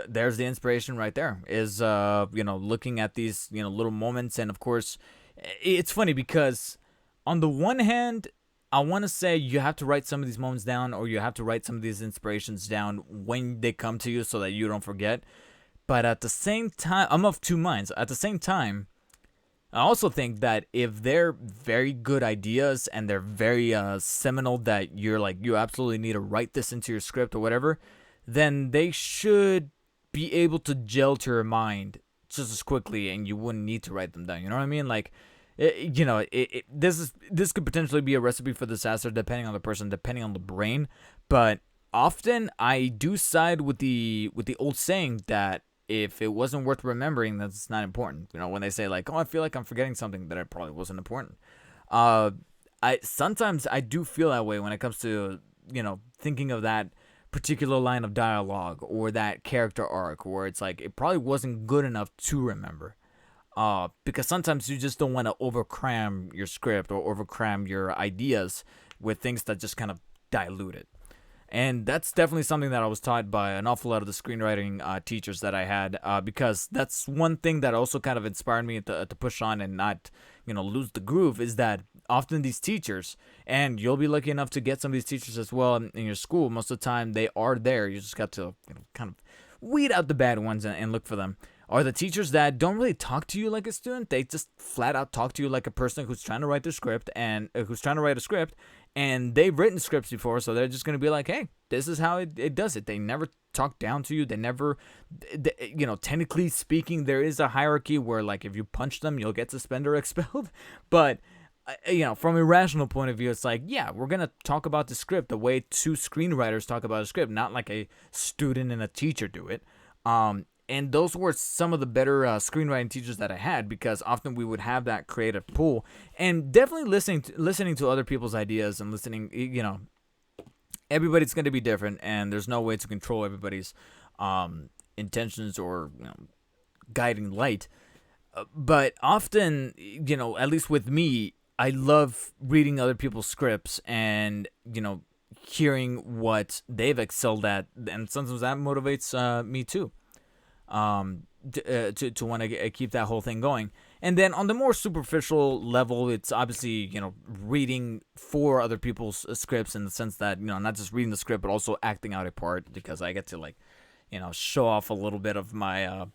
there's the inspiration right there, is, looking at these, little moments. And of course, it's funny because on the one hand, I want to say you have to write some of these moments down, or you have to write some of these inspirations down when they come to you so that you don't forget. But at the same time, I'm of two minds. At the same time, I also think that if they're very good ideas and they're very seminal, that you're like, you absolutely need to write this into your script or whatever, then they should be able to gel to your mind just as quickly, and you wouldn't need to write them down. You know what I mean? Like, this could potentially be a recipe for disaster depending on the person, depending on the brain. But often I do side with the old saying that if it wasn't worth remembering, that's not important. When they say like, "Oh, I feel like I'm forgetting something," that it probably wasn't important. Uh, I sometimes I do feel that way when it comes to thinking of that particular line of dialogue or that character arc, where it's like it probably wasn't good enough to remember. Because sometimes you just don't want to overcram your script or overcram your ideas with things that just kind of dilute it. And that's definitely something that I was taught by an awful lot of the screenwriting teachers that I had, because that's one thing that also kind of inspired me to push on and not, lose the groove, is that often these teachers, and you'll be lucky enough to get some of these teachers as well in your school, most of the time they are there. You just got to kind of weed out the bad ones and look for them. Are the teachers that don't really talk to you like a student. They just flat out talk to you like a person who's trying to write the script and who's trying to write a script, and they've written scripts before, so they're just going to be like, hey, this is how it does it. They never talk down to you. They never, technically speaking, there is a hierarchy where, like, if you punch them, you'll get suspended or expelled. But, from a rational point of view, it's like, yeah, we're going to talk about the script the way two screenwriters talk about a script, not like a student and a teacher do it. And those were some of the better screenwriting teachers that I had, because often we would have that creative pool, and definitely listening to other people's ideas and listening. Everybody's going to be different, and there's no way to control everybody's intentions or guiding light. But often, at least with me, I love reading other people's scripts and hearing what they've excelled at, and sometimes that motivates me too. To want to keep that whole thing going. And then on the more superficial level, it's obviously, reading for other people's scripts, in the sense that, not just reading the script, but also acting out a part, because I get to, like, show off a little bit of my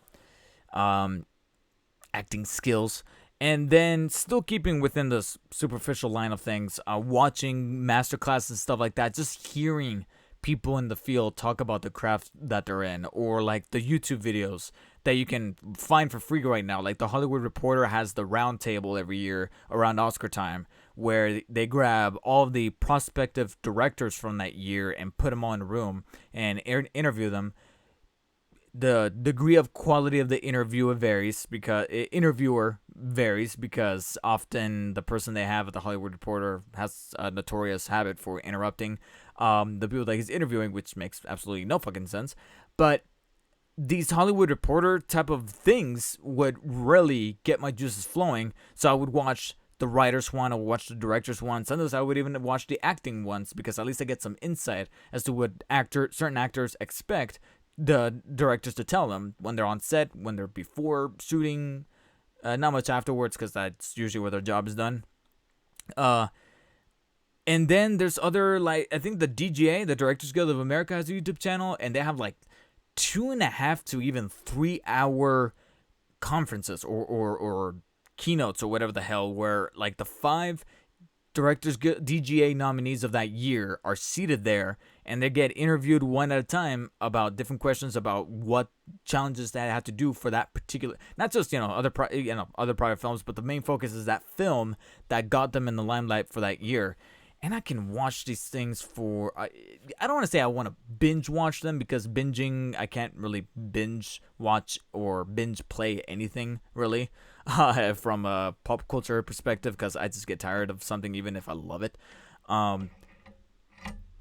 acting skills. And then still keeping within the superficial line of things, watching masterclasses and stuff like that, just hearing people in the field talk about the craft that they're in, or like the YouTube videos that you can find for free right now. Like the Hollywood Reporter has the round table every year around Oscar time, where they grab all of the prospective directors from that year and put them all in a room and interview them. The degree of quality of the interviewer varies because often the person they have at the Hollywood Reporter has a notorious habit for interrupting the people that he's interviewing, which makes absolutely no fucking sense. But these Hollywood Reporter type of things would really get my juices flowing. So I would watch the writers one, I would watch the directors one. Sometimes I would even watch the acting ones, because at least I get some insight as to what certain actors expect the directors to tell them when they're on set, when they're before shooting, not much afterwards, because that's usually where their job is done. And then there's other, like, I think the DGA, the Directors Guild of America, has a YouTube channel, and they have like 2.5 to even 3 hour conferences or keynotes or whatever the hell, where like the 5 Directors DGA nominees of that year are seated there, and they get interviewed one at a time about different questions about what challenges they have to do for that particular, not just other private films, but the main focus is that film that got them in the limelight for that year. And I can watch these things for, I don't want to say I want to binge watch them, because binging, I can't really binge watch or binge play anything really from a pop culture perspective, because I just get tired of something even if I love it. Um,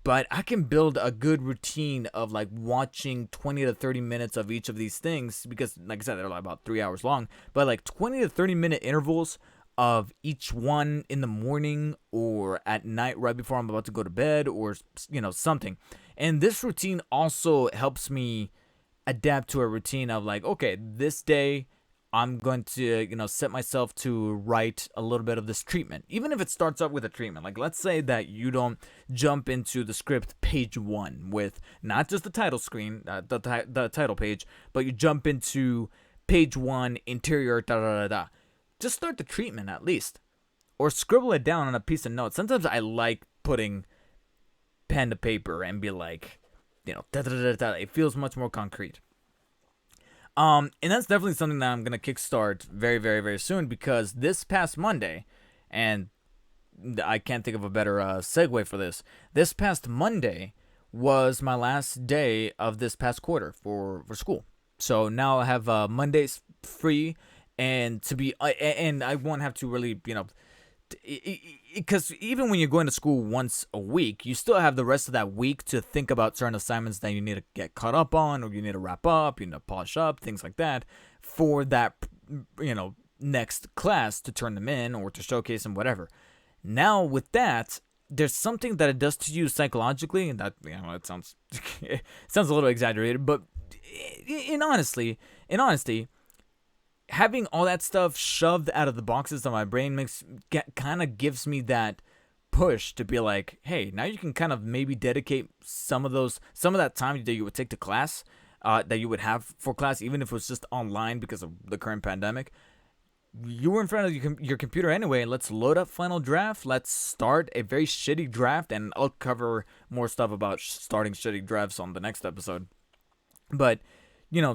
but I can build a good routine of like watching 20 to 30 minutes of each of these things because, like I said, they're like about 3 hours long. But like 20 to 30 minute intervals of each one in the morning or at night right before I'm about to go to bed or, something. And this routine also helps me adapt to a routine of like, okay, this day I'm going to, set myself to write a little bit of this treatment. Even if it starts off with a treatment. Like, let's say that you don't jump into the script page one with not just the title screen, the title page, but you jump into page one, interior, da da da da. Just start the treatment at least. Or scribble it down on a piece of notes. Sometimes I like putting pen to paper and be like, da da da da. It feels much more concrete. And that's definitely something that I'm gonna kickstart very, very, very soon because this past Monday, and I can't think of a better segue for this. This past Monday was my last day of this past quarter for school. So now I have Mondays free, and I won't have to really, because even when you're going to school once a week, you still have the rest of that week to think about certain assignments that you need to get caught up on, or you need to wrap up, you need to polish up, things like that, for that, next class to turn them in or to showcase them, whatever. Now with that, there's something that it does to you psychologically, and that it sounds it sounds a little exaggerated, but in honesty, having all that stuff shoved out of the boxes of my brain kind of gives me that push to be like, hey, now you can kind of maybe dedicate some of that time that you would take to class, that you would have for class, even if it was just online because of the current pandemic. You were in front of your computer anyway. Let's load up Final Draft. Let's start a very shitty draft, and I'll cover more stuff about starting shitty drafts on the next episode. But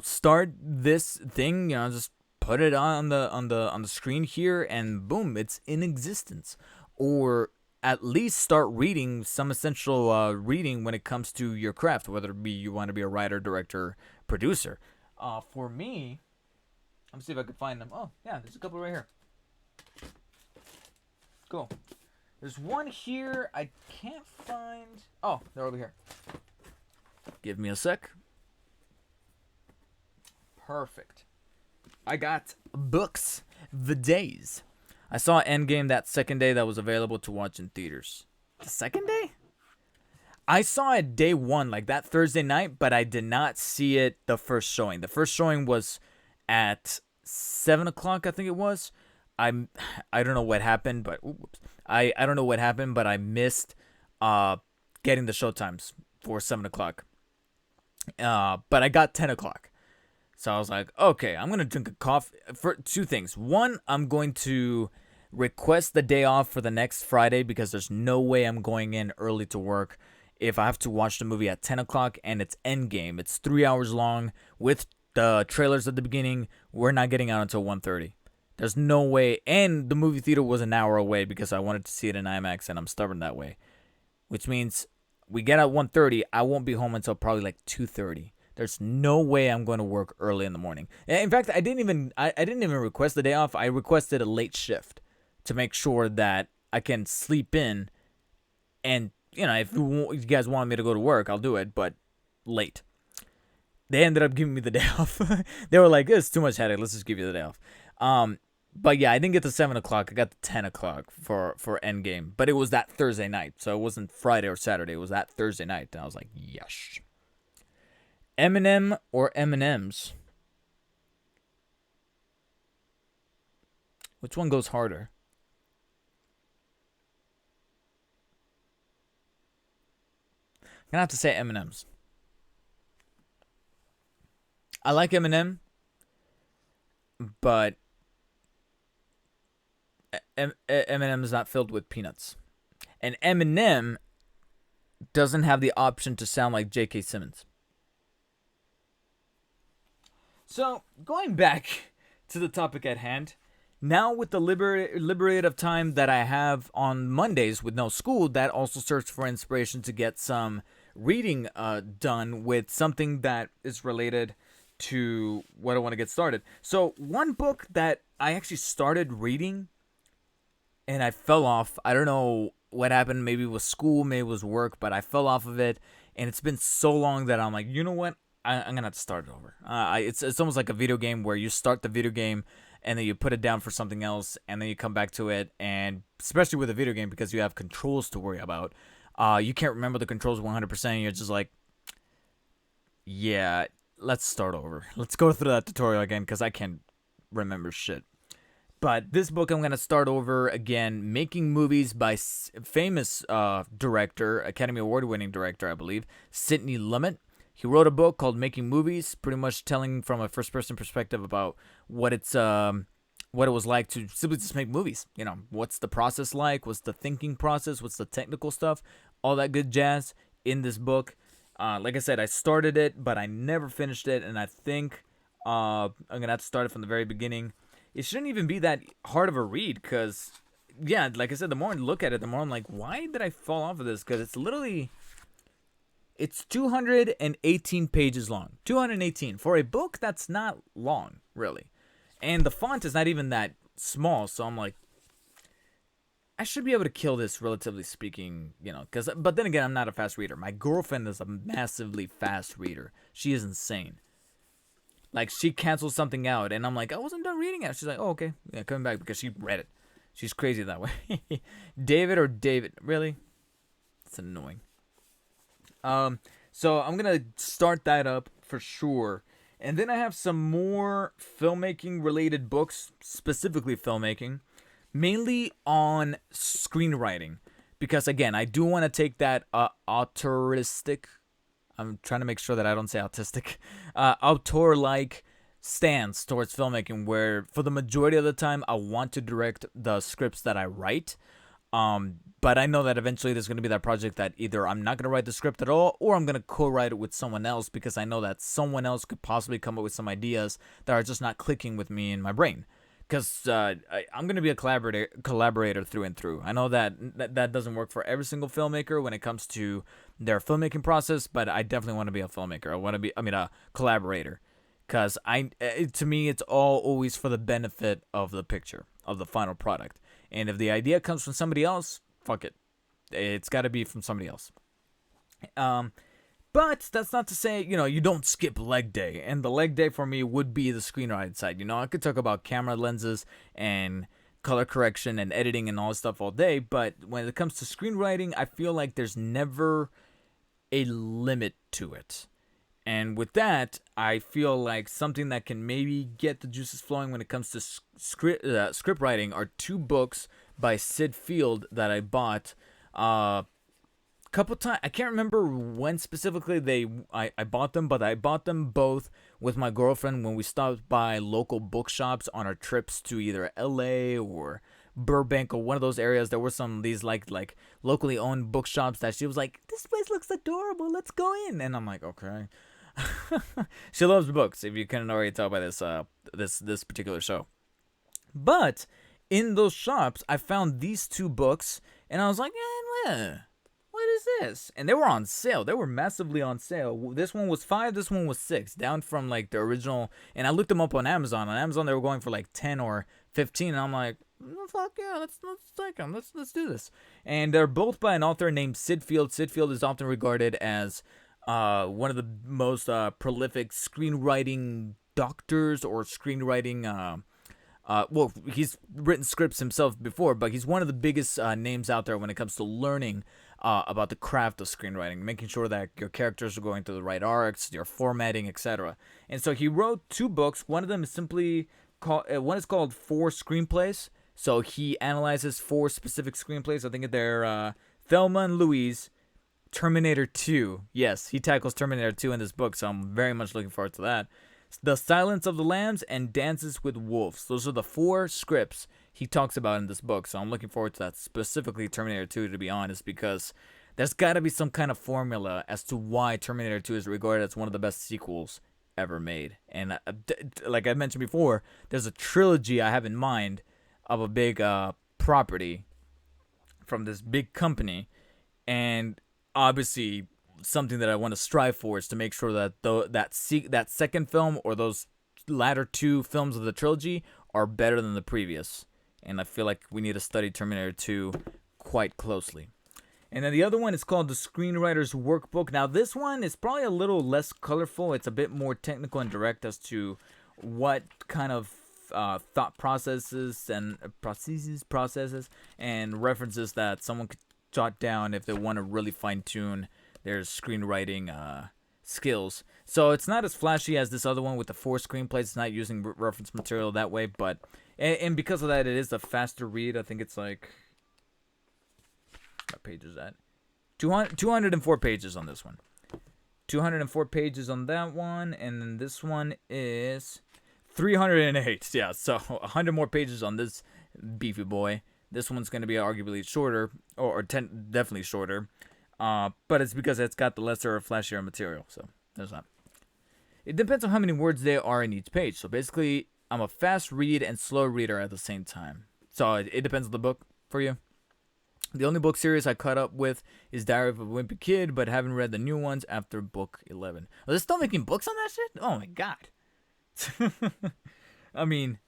start this thing. Just put it on the screen here, and boom, it's in existence. Or at least start reading some essential reading when it comes to your craft, whether it be you want to be a writer, director, producer. For me, let me see if I can find them. Oh, yeah, there's a couple right here. Cool. There's one here I can't find. Oh, they're over here. Give me a sec. Perfect. I got books the days. I saw Endgame that second day that was available to watch in theaters. The second day? I saw it day one, like that Thursday night, but I did not see it the first showing. The first showing was at 7 o'clock, I think it was. I don't know what happened, but I don't know what happened, but I missed getting the show times for 7 o'clock. But I got 10 o'clock. So I was like, okay, I'm going to drink a coffee for two things. One, I'm going to request the day off for the next Friday because there's no way I'm going in early to work if I have to watch the movie at 10 o'clock and it's Endgame. It's 3 hours long with the trailers at the beginning. We're not getting out until 1:30. There's no way. And the movie theater was an hour away because I wanted to see it in IMAX, and I'm stubborn that way. Which means we get at 1:30. I won't be home until probably like 2:30. There's no way I'm going to work early in the morning. In fact, I didn't even request the day off. I requested a late shift to make sure that I can sleep in. And, if you guys want me to go to work, I'll do it, but late. They ended up giving me the day off. They were like, it's too much headache. Let's just give you the day off. But yeah, I didn't get the 7 o'clock. I got the 10 o'clock for Endgame. But it was that Thursday night. So it wasn't Friday or Saturday. It was that Thursday night. And I was like, yes. Eminem or M&M's? Which one goes harder? I'm gonna have to say M&M's. I like Eminem, but M&M is not filled with peanuts, and Eminem doesn't have the option to sound like J.K. Simmons. So, going back to the topic at hand, now with the liberative time that I have on Mondays with no school, that also serves for inspiration to get some reading done with something that is related to what I want to get started. So, one book that I actually started reading and I fell off. I don't know what happened. Maybe it was school, maybe it was work, but I fell off of it. And it's been so long that I'm like, you know what? I'm gonna have to start it over. It's almost like a video game where you start the video game and then you put it down for something else, and then you come back to it. And especially with a video game, because you have controls to worry about, you can't remember the controls 100%. You're just like, yeah, let's start over. Let's go through that tutorial again because I can't remember shit. But this book, I'm going to start over again. Making Movies by famous director, Academy Award winning director, I believe, Sidney Lumet. He wrote a book called Making Movies, pretty much telling from a first person perspective about what what it was like to simply just make movies. You know, what's the process like? What's the thinking process? What's the technical stuff? All that good jazz in this book. Like I said, I started it, but I never finished it, and I think I'm going to have to start it from the very beginning. It shouldn't even be that hard of a read because, yeah, like I said, the more I look at it, the more I'm like, why did I fall off of this? Because it's 218 pages long. 218. For a book, that's not long, really. And the font is not even that small, so I'm like, I should be able to kill this, relatively speaking, you know. But then again, I'm not a fast reader. My girlfriend is a massively fast reader. She is insane. Like, she cancels something out, and I'm like, I wasn't done reading it. She's like, oh, okay. Yeah, coming back because she read it. She's crazy that way. David. Really? It's annoying. So I'm going to start that up for sure. And then I have some more filmmaking-related books, specifically filmmaking, mainly on screenwriting. Because, again, I do want to take that autoristic... I'm trying to make sure that I don't say autistic, auteur-like stance towards filmmaking, where for the majority of the time I want to direct the scripts that I write. But I know that eventually there's going to be that project that either I'm not going to write the script at all, or I'm going to co-write it with someone else because I know that someone else could possibly come up with some ideas that are just not clicking with me in my brain. Because I'm going to be a collaborator through and through. I know that doesn't work for every single filmmaker when it comes to their filmmaking process, but I definitely want to be a filmmaker. A collaborator. Because to me, it's all always for the benefit of the picture, of the final product. And if the idea comes from somebody else, fuck it. It's got to be from somebody else. But that's not to say, you don't skip leg day. And the leg day for me would be the screenwriting side. I could talk about camera lenses and color correction and editing and all this stuff all day. But when it comes to screenwriting, I feel like there's never a limit to it. And with that, I feel like something that can maybe get the juices flowing when it comes to script writing are two books by Sid Field that I bought couple times. I can't remember when specifically I bought them, but I bought them both with my girlfriend when we stopped by local bookshops on our trips to either LA or Burbank or one of those areas. There were some of these like locally owned bookshops that she was like, this place looks adorable, let's go in. And I'm like, okay. She loves books, if you couldn't already tell by this particular show. But in those shops I found these two books and I was like, what is this? And they were on sale. They were massively on sale. This one was $5, this one was $6, down from like the original. And I looked them up on Amazon. On Amazon they were going for like 10 or 15, and I'm like, fuck yeah, let's take them. Let's do this. And they're both by an author named Sid Field. Sid Field is often regarded as one of the most prolific screenwriting doctors or screenwriting well, he's written scripts himself before, but he's one of the biggest names out there when it comes to learning about the craft of screenwriting, making sure that your characters are going through the right arcs, your formatting, etc. And so he wrote two books. One of them is simply one is called 4 Screenplays. So he analyzes 4 specific screenplays. I think they're Thelma and Louise, Terminator 2. Yes, he tackles Terminator 2 in this book, so I'm very much looking forward to that. The Silence of the Lambs and Dances with Wolves. Those are the 4 scripts he talks about in this book. So I'm looking forward to that, specifically Terminator 2, to be honest, because there's got to be some kind of formula as to why Terminator 2 is regarded as one of the best sequels ever made. And like I mentioned before, there's a trilogy I have in mind of a big property from this big company. And obviously something that I want to strive for is to make sure that that second film or those latter 2 films of the trilogy are better than the previous. and I feel like we need to study Terminator 2 quite closely. And then the other one is called the Screenwriters Workbook. Now, this one is probably a little less colorful. It's a bit more technical and direct as to what kind of thought processes and references that someone could jot down if they want to really fine-tune their screenwriting skills. So it's not as flashy as this other one with the 4 screenplays. It's not using reference material that way, but and because of that, it is a faster read. I think it's like, what page is that? 204 pages on this one. 204 pages on that one, and then this one is 308. Yeah, so 100 more pages on this beefy boy. This one's going to be arguably shorter, or definitely shorter, but it's because it's got the lesser or flashier material, so there's that. It depends on how many words there are in each page. So basically, I'm a fast read and slow reader at the same time. So it depends on the book for you. The only book series I caught up with is Diary of a Wimpy Kid, but haven't read the new ones after book 11. Are they still making books on that shit? Oh my god. I mean,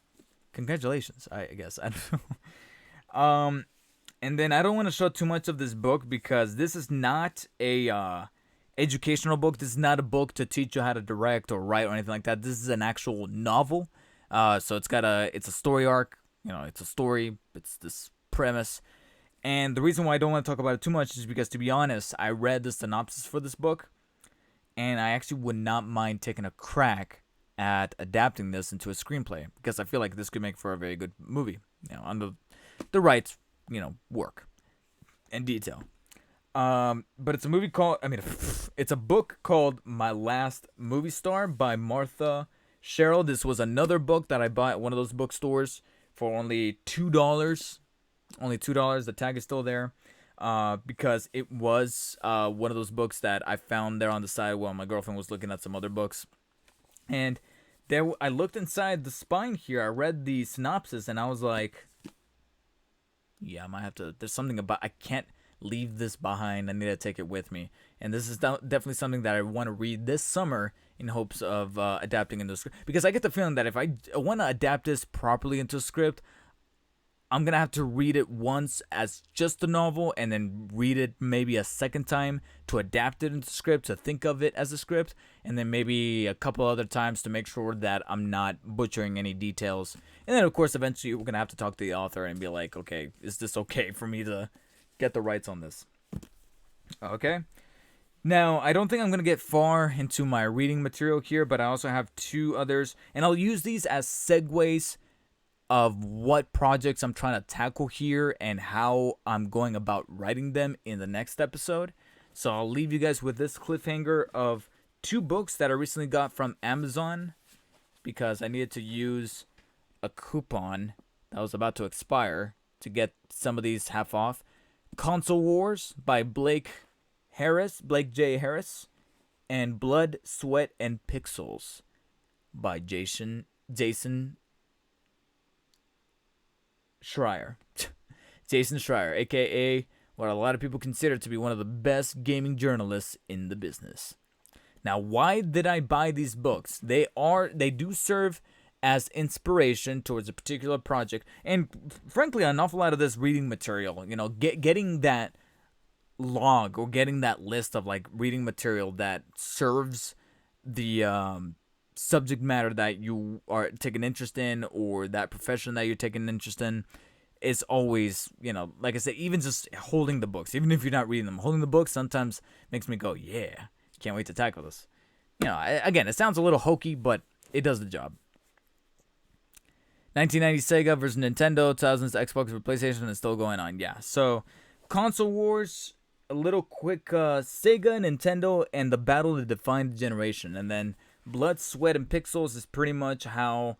congratulations, I guess. I don't know. And then I don't want to show too much of this book because this is not a educational book. This is not a book to teach you how to direct or write or anything like that. This is an actual novel. So it's a story arc. It's a story. It's this premise. And the reason why I don't want to talk about it too much is because, to be honest, I read the synopsis for this book, and I actually would not mind taking a crack at adapting this into a screenplay, because I feel like this could make for a very good movie, on the right, work and detail. But it's a movie called, it's a book called My Last Movie Star by Martha Cheryl. This was another book that I bought at one of those bookstores for only $2. Only $2. The tag is still there, because it was one of those books that I found there on the side while my girlfriend was looking at some other books. And there, I looked inside the spine here. I read the synopsis, and I was like, yeah, I might have to. There's something about, I can't leave this behind. I need to take it with me. And this is definitely something that I want to read this summer in hopes of adapting into a script. Because I get the feeling that if I want to adapt this properly into a script, I'm going to have to read it once as just a novel and then read it maybe a second time to adapt it into script, to think of it as a script, and then maybe a couple other times to make sure that I'm not butchering any details. And then, of course, eventually we're going to have to talk to the author and be like, okay, is this okay for me to get the rights on this? Okay. Now, I don't think I'm going to get far into my reading material here, but I also have 2 others, and I'll use these as segues of what projects I'm trying to tackle here and how I'm going about writing them in the next episode. So I'll leave you guys with this cliffhanger of 2 books that I recently got from Amazon because I needed to use a coupon that was about to expire to get some of these half off. Console Wars by Blake J. Harris, and Blood, Sweat, and Pixels by Jason Schreier. Jason Schreier, aka what a lot of people consider to be one of the best gaming journalists in the business. Now, why did I buy these books? They do serve as inspiration towards a particular project, and frankly, an awful lot of this reading material, getting that log or getting that list of like reading material that serves the subject matter that you are taking interest in, or that profession that you're taking interest in, is always, like I said, even just holding the books, even if you're not reading them, holding the books sometimes makes me go, yeah, can't wait to tackle this. Again, it sounds a little hokey, but it does the job. 1990 Sega versus Nintendo, 2000s Xbox for PlayStation, is still going on. Yeah, so Console Wars, a little quick Sega, Nintendo, and the battle to define the generation, and then Blood, Sweat, and Pixels is pretty much how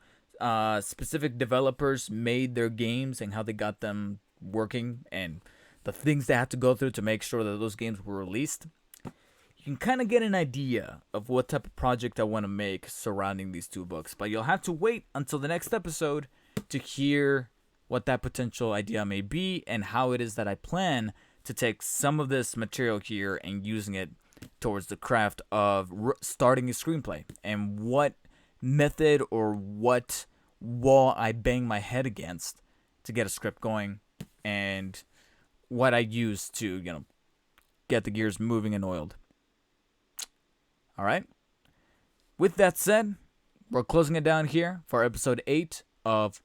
specific developers made their games and how they got them working and the things they had to go through to make sure that those games were released. You can kind of get an idea of what type of project I want to make surrounding these 2 books, but you'll have to wait until the next episode to hear what that potential idea may be and how it is that I plan to take some of this material here and using it towards the craft of starting a screenplay, and what method or what wall I bang my head against to get a script going and what I use to, get the gears moving and oiled. All right. With that said, we're closing it down here for episode 8 of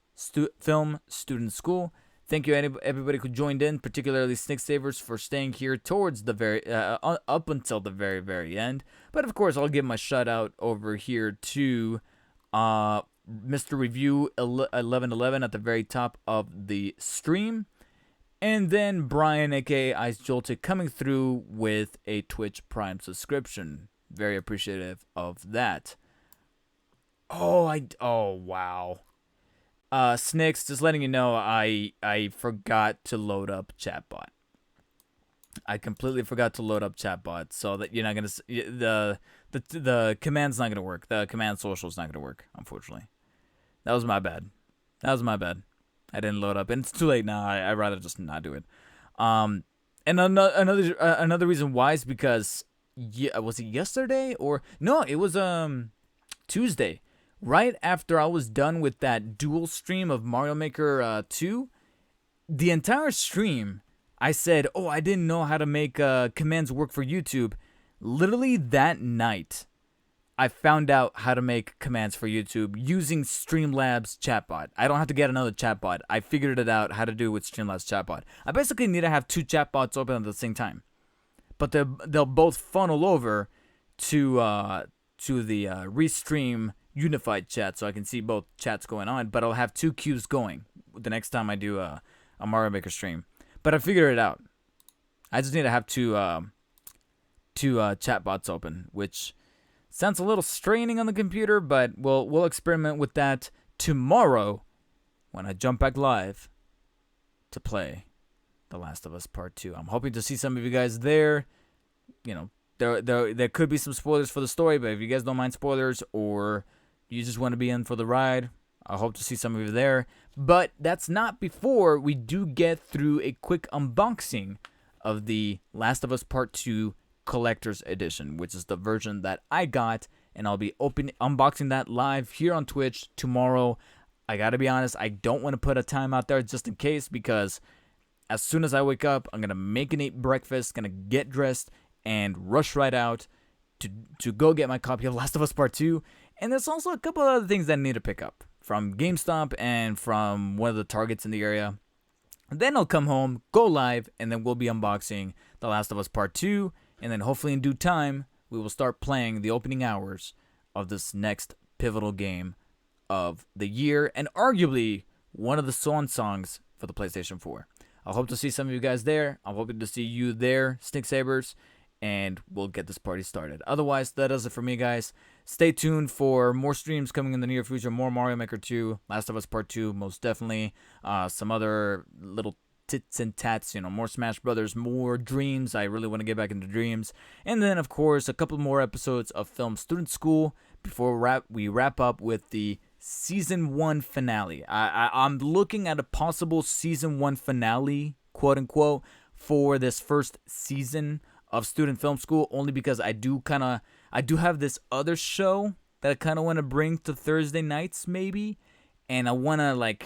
Film Student School. Thank you, everybody who joined in, particularly Snick Savers, for staying here towards the up until the very, very end. But of course, I'll give my shout out over here to Mr. Review 1111 at the very top of the stream. And then Brian, aka Ice Jolted, coming through with a Twitch Prime subscription. Very appreciative of that. Oh wow. Snicks, just letting you know, I forgot to load up Chatbot. I completely forgot to load up Chatbot, so that you're not gonna the command's not gonna work. The command social is not gonna work, unfortunately. That was my bad. I didn't load up, and it's too late now. I'd rather just not do it. And another reason why is because was it yesterday or no? It was Tuesday, right after I was done with that dual stream of Mario Maker 2. The entire stream, I said, "Oh, I didn't know how to make commands work for YouTube." Literally that night, I found out how to make commands for YouTube using Streamlabs chatbot. I don't have to get another chatbot. I figured it out how to do it with Streamlabs chatbot. I basically need to have 2 chatbots open at the same time, but they'll both funnel over to the Restream unified chat, so I can see both chats going on. But I'll have 2 queues going the next time I do a Mario Maker stream. But I figured it out. I just need to have 2 chatbots open, which sounds a little straining on the computer, but we'll experiment with that tomorrow when I jump back live to play The Last of Us Part 2. I'm hoping to see some of you guys there. There could be some spoilers for the story, but if you guys don't mind spoilers or you just want to be in for the ride, I hope to see some of you there. But that's not before we do get through a quick unboxing of The Last of Us Part 2 Collector's Edition, which is the version that I got, and I'll be unboxing that live here on Twitch tomorrow. I gotta be honest, I don't want to put a time out there just in case, because as soon as I wake up, I'm gonna make and eat breakfast, gonna get dressed, and rush right out to go get my copy of Last of Us Part 2. And there's also a couple of other things that I need to pick up from GameStop and from one of the Targets in the area. Then I'll come home, go live, and then we'll be unboxing The Last of Us Part 2. And then hopefully in due time, we will start playing the opening hours of this next pivotal game of the year, and arguably one of the swan songs for the PlayStation 4. I hope to see some of you guys there. I'm hoping to see you there, Snick Sabers, and we'll get this party started. Otherwise, that does it for me, guys. Stay tuned for more streams coming in the near future. More Mario Maker 2, Last of Us Part 2, most definitely. Some other little tits and tats, more Smash Brothers, more Dreams. I really want to get back into Dreams. And then, of course, a couple more episodes of Film Student School before we wrap up with the Season 1 finale. I'm looking at a possible Season 1 finale, quote-unquote, for this first season of Student Film School, only because I do have this other show that I kind of want to bring to Thursday nights, maybe, and I want to,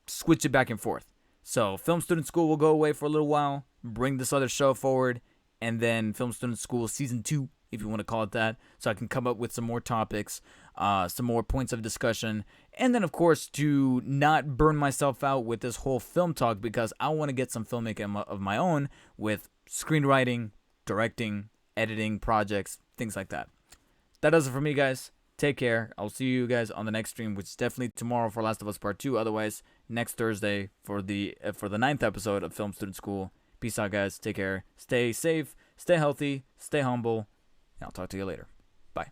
switch it back and forth. So, Film Student School will go away for a little while, bring this other show forward, and then Film Student School Season 2, if you want to call it that, so I can come up with some more topics, some more points of discussion, and then, of course, to not burn myself out with this whole film talk, because I want to get some filmmaking of my own with screenwriting, directing, editing projects, things like that. That does it for me, guys. Take care. I'll see you guys on the next stream, which is definitely tomorrow for Last of Us Part 2. Otherwise, next Thursday for the 9th episode of Film Student School. Peace out, guys. Take care. Stay safe. Stay healthy. Stay humble. And I'll talk to you later. Bye.